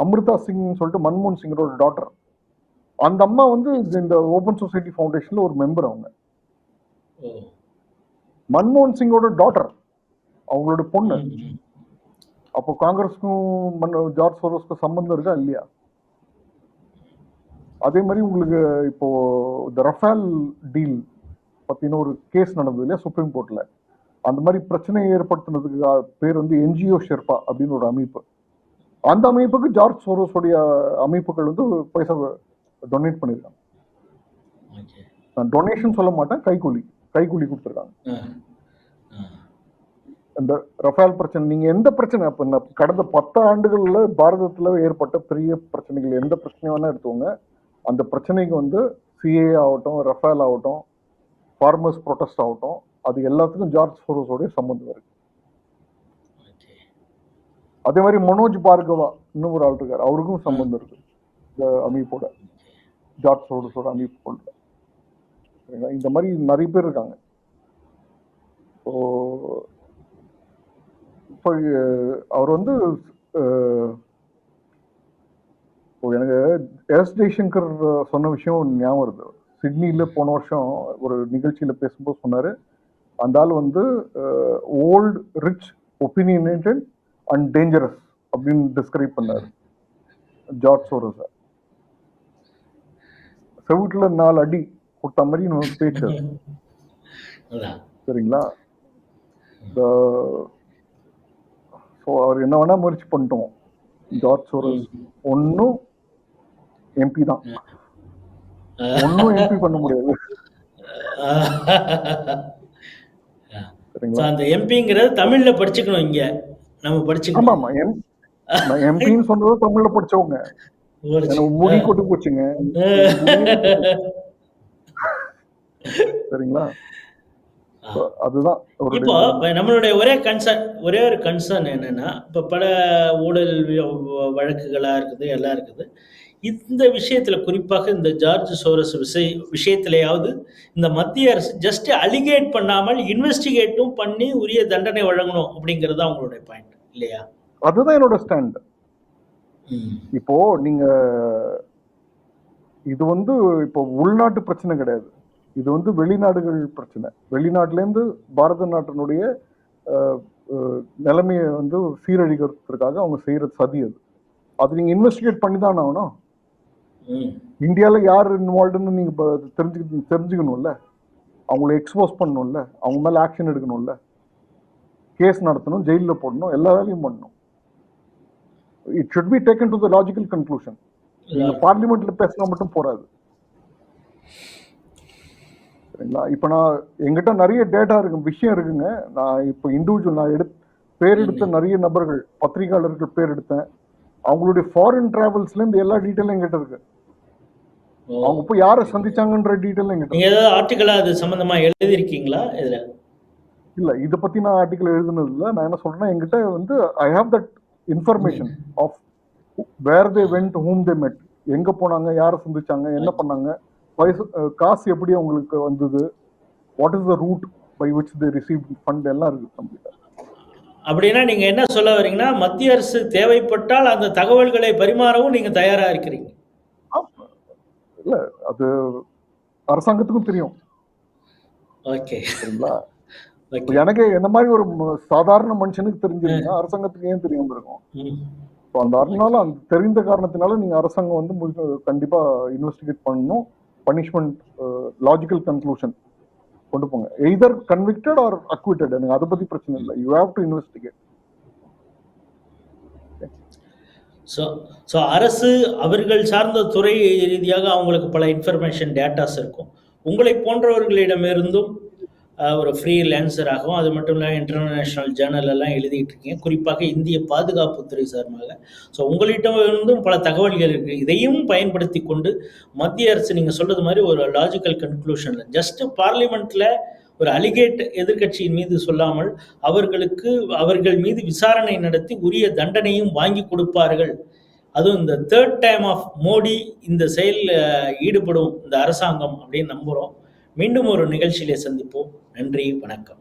அமிர்தா சிங் சொல்லிட்டு மன்மோகன் சிங்கரோட டாட்டர், அந்த அம்மா வந்து இந்த ஓப்பன் சொசைட்டி ஃபவுண்டேஷன்ல ஒரு மெம்பர். அவங்க மன்மோகன் சிங்கோட டாட்டர், அவங்களோட பொண்ணு. அப்போ காங்கிரஸ்க்கும் ஜார்ஜ் சோரோஸ்க்கும் சம்பந்தம் இருக்கா இல்லையா? அதே மாதிரி உங்களுக்கு இப்போ இந்த ரஃபேல் டீல் பத்தின ஒரு கேஸ் நடந்தது இல்லையா சுப்ரீம் கோர்ட்ல? அந்த மாதிரி பிரச்சனையை ஏற்படுத்தினதுக்கு பேர் வந்து என்ஜிஓ ஷெர்பா அப்படின்னு ஒரு அமைப்பு. அந்த அமைப்புக்கு ஜார்ஜ் சோரோஸோடைய அமைப்புகள் வந்து பைசா டொனேட் பண்ணிருக்காங்க. நான் டொனேஷன் சொல்ல மாட்டேன், கைக்கூலி கொடுத்துருக்காங்க. இந்த ரஃபேல் பிரச்சனை, நீங்க எந்த பிரச்சனை இப்ப கடந்த 10 ஆண்டுகள்ல பாரதத்துல ஏற்பட்ட பெரிய பிரச்சனைகள் எந்த பிரச்சனை வேணா எடுத்துவோங்க, அந்த பிரச்சனைக்கு வந்து சிஏ ஆகட்டும், ரஃபேல் ஆகட்டும், ஃபார்மர்ஸ் ப்ரொடெஸ்ட் ஆகட்டும், அது எல்லாத்துக்கும் ஜார்ஜ் சோரோஸோடைய சம்பந்தம் இருக்கு. அதே மாதிரி மனோஜ் பார்கவா இன்னும் ஒரு ஆள் இருக்காரு, அவருக்கும் சம்பந்தம் இருக்கு இந்த அமைப்போட, ஜார்ஜ் சோரோஸோட அமைப்போட. இந்த மாதிரி நிறைய பேர் இருக்காங்க. இப்போ அவர் வந்து எனக்கு எஸ் ஜெய்சங்கர் சொன்ன விஷயம் ஞாபகம் வருது. சிட்னியில் போன வருஷம் ஒரு நிகழ்ச்சியில் பேசும்போது சொன்னார், அந்த ஆள் வந்து old rich opinionated and dangerous அப்படின்னு டிஸ்கிரைப் பண்ணார் ஜார்ஜ் சோரோஸை. செவுட்டில் 4 அடி கொடுத்த மாதிரி நம்ம பேச்சு. சரிங்களா? அவர் என்ன வேணா முயற்சி பண்ணிட்டோம், ஜார்ஜ் சோரோஸ் ஒன்னும் எம்பி தான், ஒன்னும் எம்பி பண்ண முடியாது. சரிங்களா? அந்த எம்பிங்கிறது தமிழ்ல படிச்சுக்கணும், இங்க நம்ம படிச்சுக்கணும். ஆமா, எம்பின்னு சொன்னது தமிழ்ல படிச்சவங்க. முடி கொட்டு போச்சுங்க. சரிங்களா? அதுதான் இப்போ நம்மளுடைய ஒரே ஒரு கன்சர்ன் என்னன்னா, இப்போ பல ஊழல் வழக்குகளா இருக்குது, எல்லாம் இருக்குது. இந்த விஷயத்துல குறிப்பாக இந்த ஜார்ஜ் சோரோஸ் விஷயத்திலேயாவது இந்த மத்திய அரசு ஜஸ்ட் அலிகேட் பண்ணாமல் இன்வெஸ்டிகேட்டும் பண்ணி உரிய தண்டனை வழங்கணும் அப்படிங்கிறது அவங்களுடைய பாயிண்ட் இல்லையா? அதுதான் என்னோட ஸ்டாண்ட். இப்போ நீங்க இது வந்து இப்போ உள்நாட்டு பிரச்சனை கிடையாது, இது வந்து வெளிநாடுகள் பிரச்சனை. வெளிநாட்டுல இருந்து பாரத நாட்டினுடைய நிலைமையை வந்து சீரழிக்கிறதுக்காக அவங்க செய்யற சதி. அது நீங்க இன்வெஸ்டிகேட் பண்ணி தான் ஆகணும். இந்தியால யார் இன்வால்வ்டுன்னு நீங்க தெரிஞ்சுக்கணும்ல, அவங்களை எக்ஸ்போஸ் பண்ணணும்ல, அவங்க மேல ஆக்ஷன் எடுக்கணும்ல. கேஸ் நடத்தணும், ஜெயிலில் போடணும், எல்லா வேலையும் பண்ணணும். It should be taken to the logical conclusion. நீங்க பார்லிமெண்ட்ல பேசினா மட்டும் போறாது. சரிங்களா? இப்போ நான் எங்கிட்ட நிறைய டேட்டா இருக்கு, விஷயம் இருக்குங்க. நான் இப்போ இண்டிவிஜுவல் நான் பேர் எடுத்த நிறைய நபர்கள், பத்திரிகையாளர்கள் பேர் எடுத்தேன். அவங்களுடைய ஃபாரின் டிராவல்ஸ்ல இருந்து எல்லா டீட்டெயிலும் எங்கிட்ட இருக்கு. அவங்க போய் யாரை சந்திச்சாங்கன்ற டீட்டெயில் எங்கிட்ட. நீங்க ஏதாவது ஆர்டிகலா அது சம்பந்தமா எழுதிருக்கீங்களா இதுல? இல்ல, இதை பத்தி நான் ஆர்டிகல் எழுதுனது இல்லை. நான் என்ன சொல்றேன்னா, எங்கிட்ட வந்து I have that information of where they went, whom they met, எங்க போனாங்க, யாரை சந்திச்சாங்க, என்ன பண்ணாங்க, காசு எப்படி அவங்களுக்கு வந்தது, what is the route by which they receive fund, எல்லாம் இருக்கு கம்ப்ளீட்டா. அப்படின்னா நீங்க என்ன சொல்ல வரீங்கன்னா, மத்திய அரசு தேவைப்பட்டால் அந்த தகவல்களை பரிமாறவும் நீங்க தயாரா இருக்கிறீங்க? இல்ல, அது அரசாங்கத்துக்கும் தெரியும். ஓகே, சரிங்களா? எனக்கு என்ன மாதிரி ஒரு சாதாரண மனுஷனுக்கு தெரிஞ்சிருந்தா அரசாங்கத்துக்கு ஏன் தெரியாம இருக்கும்? அந்த அதனால அந்த தெரிந்த காரணத்தினால நீங்க அரசாங்கம் வந்து கண்டிப்பா இன்வெஸ்டிகேட் பண்ணணும். பனிஷ்மெண்ட், லாஜிக்கல் கன்க்ளூஷன் கொண்டு போங்க. Either convicted or acquitted. எனக்கு அதை பத்தி பிரச்சனை இல்லை. You have to investigate. So அரசு அவர்கள் சார்ந்த துறை ரீதியாக அவங்களுக்கு பல இன்ஃபர்மேஷன் டேட்டாஸ் இருக்கும். உங்களை போன்றவர்களிடமிருந்தும் ஒரு ஃப்ரீலான்சராகவும், அது மட்டும் இல்லாமல் இன்டர்நேஷ்னல் ஜேர்னல் எல்லாம் எழுதிட்டு இருக்கீங்க, குறிப்பாக இந்திய பாதுகாப்புத்துறை சார்பாக. ஸோ உங்களிடமிருந்தும் பல தகவல்கள் இருக்குது. இதையும் பயன்படுத்தி கொண்டு மத்திய அரசு நீங்கள் சொல்கிறது மாதிரி ஒரு லாஜிக்கல் கன்க்ளூஷனில் ஜஸ்ட்டு பார்லிமெண்ட்டில் ஒரு அலிகேட் எதிர்கட்சியின் மீது சொல்லாமல் அவர்கள் மீது விசாரணை நடத்தி உரிய தண்டனையும் வாங்கி கொடுப்பார்கள். அதுவும் இந்த 3rd டைம் ஆஃப் மோடி இந்த செயலில் ஈடுபடும் இந்த அரசாங்கம் அப்படின்னு நம்புகிறோம். மீண்டும் ஒரு நிகழ்ச்சியிலே சந்திப்போம். நன்றி, வணக்கம்.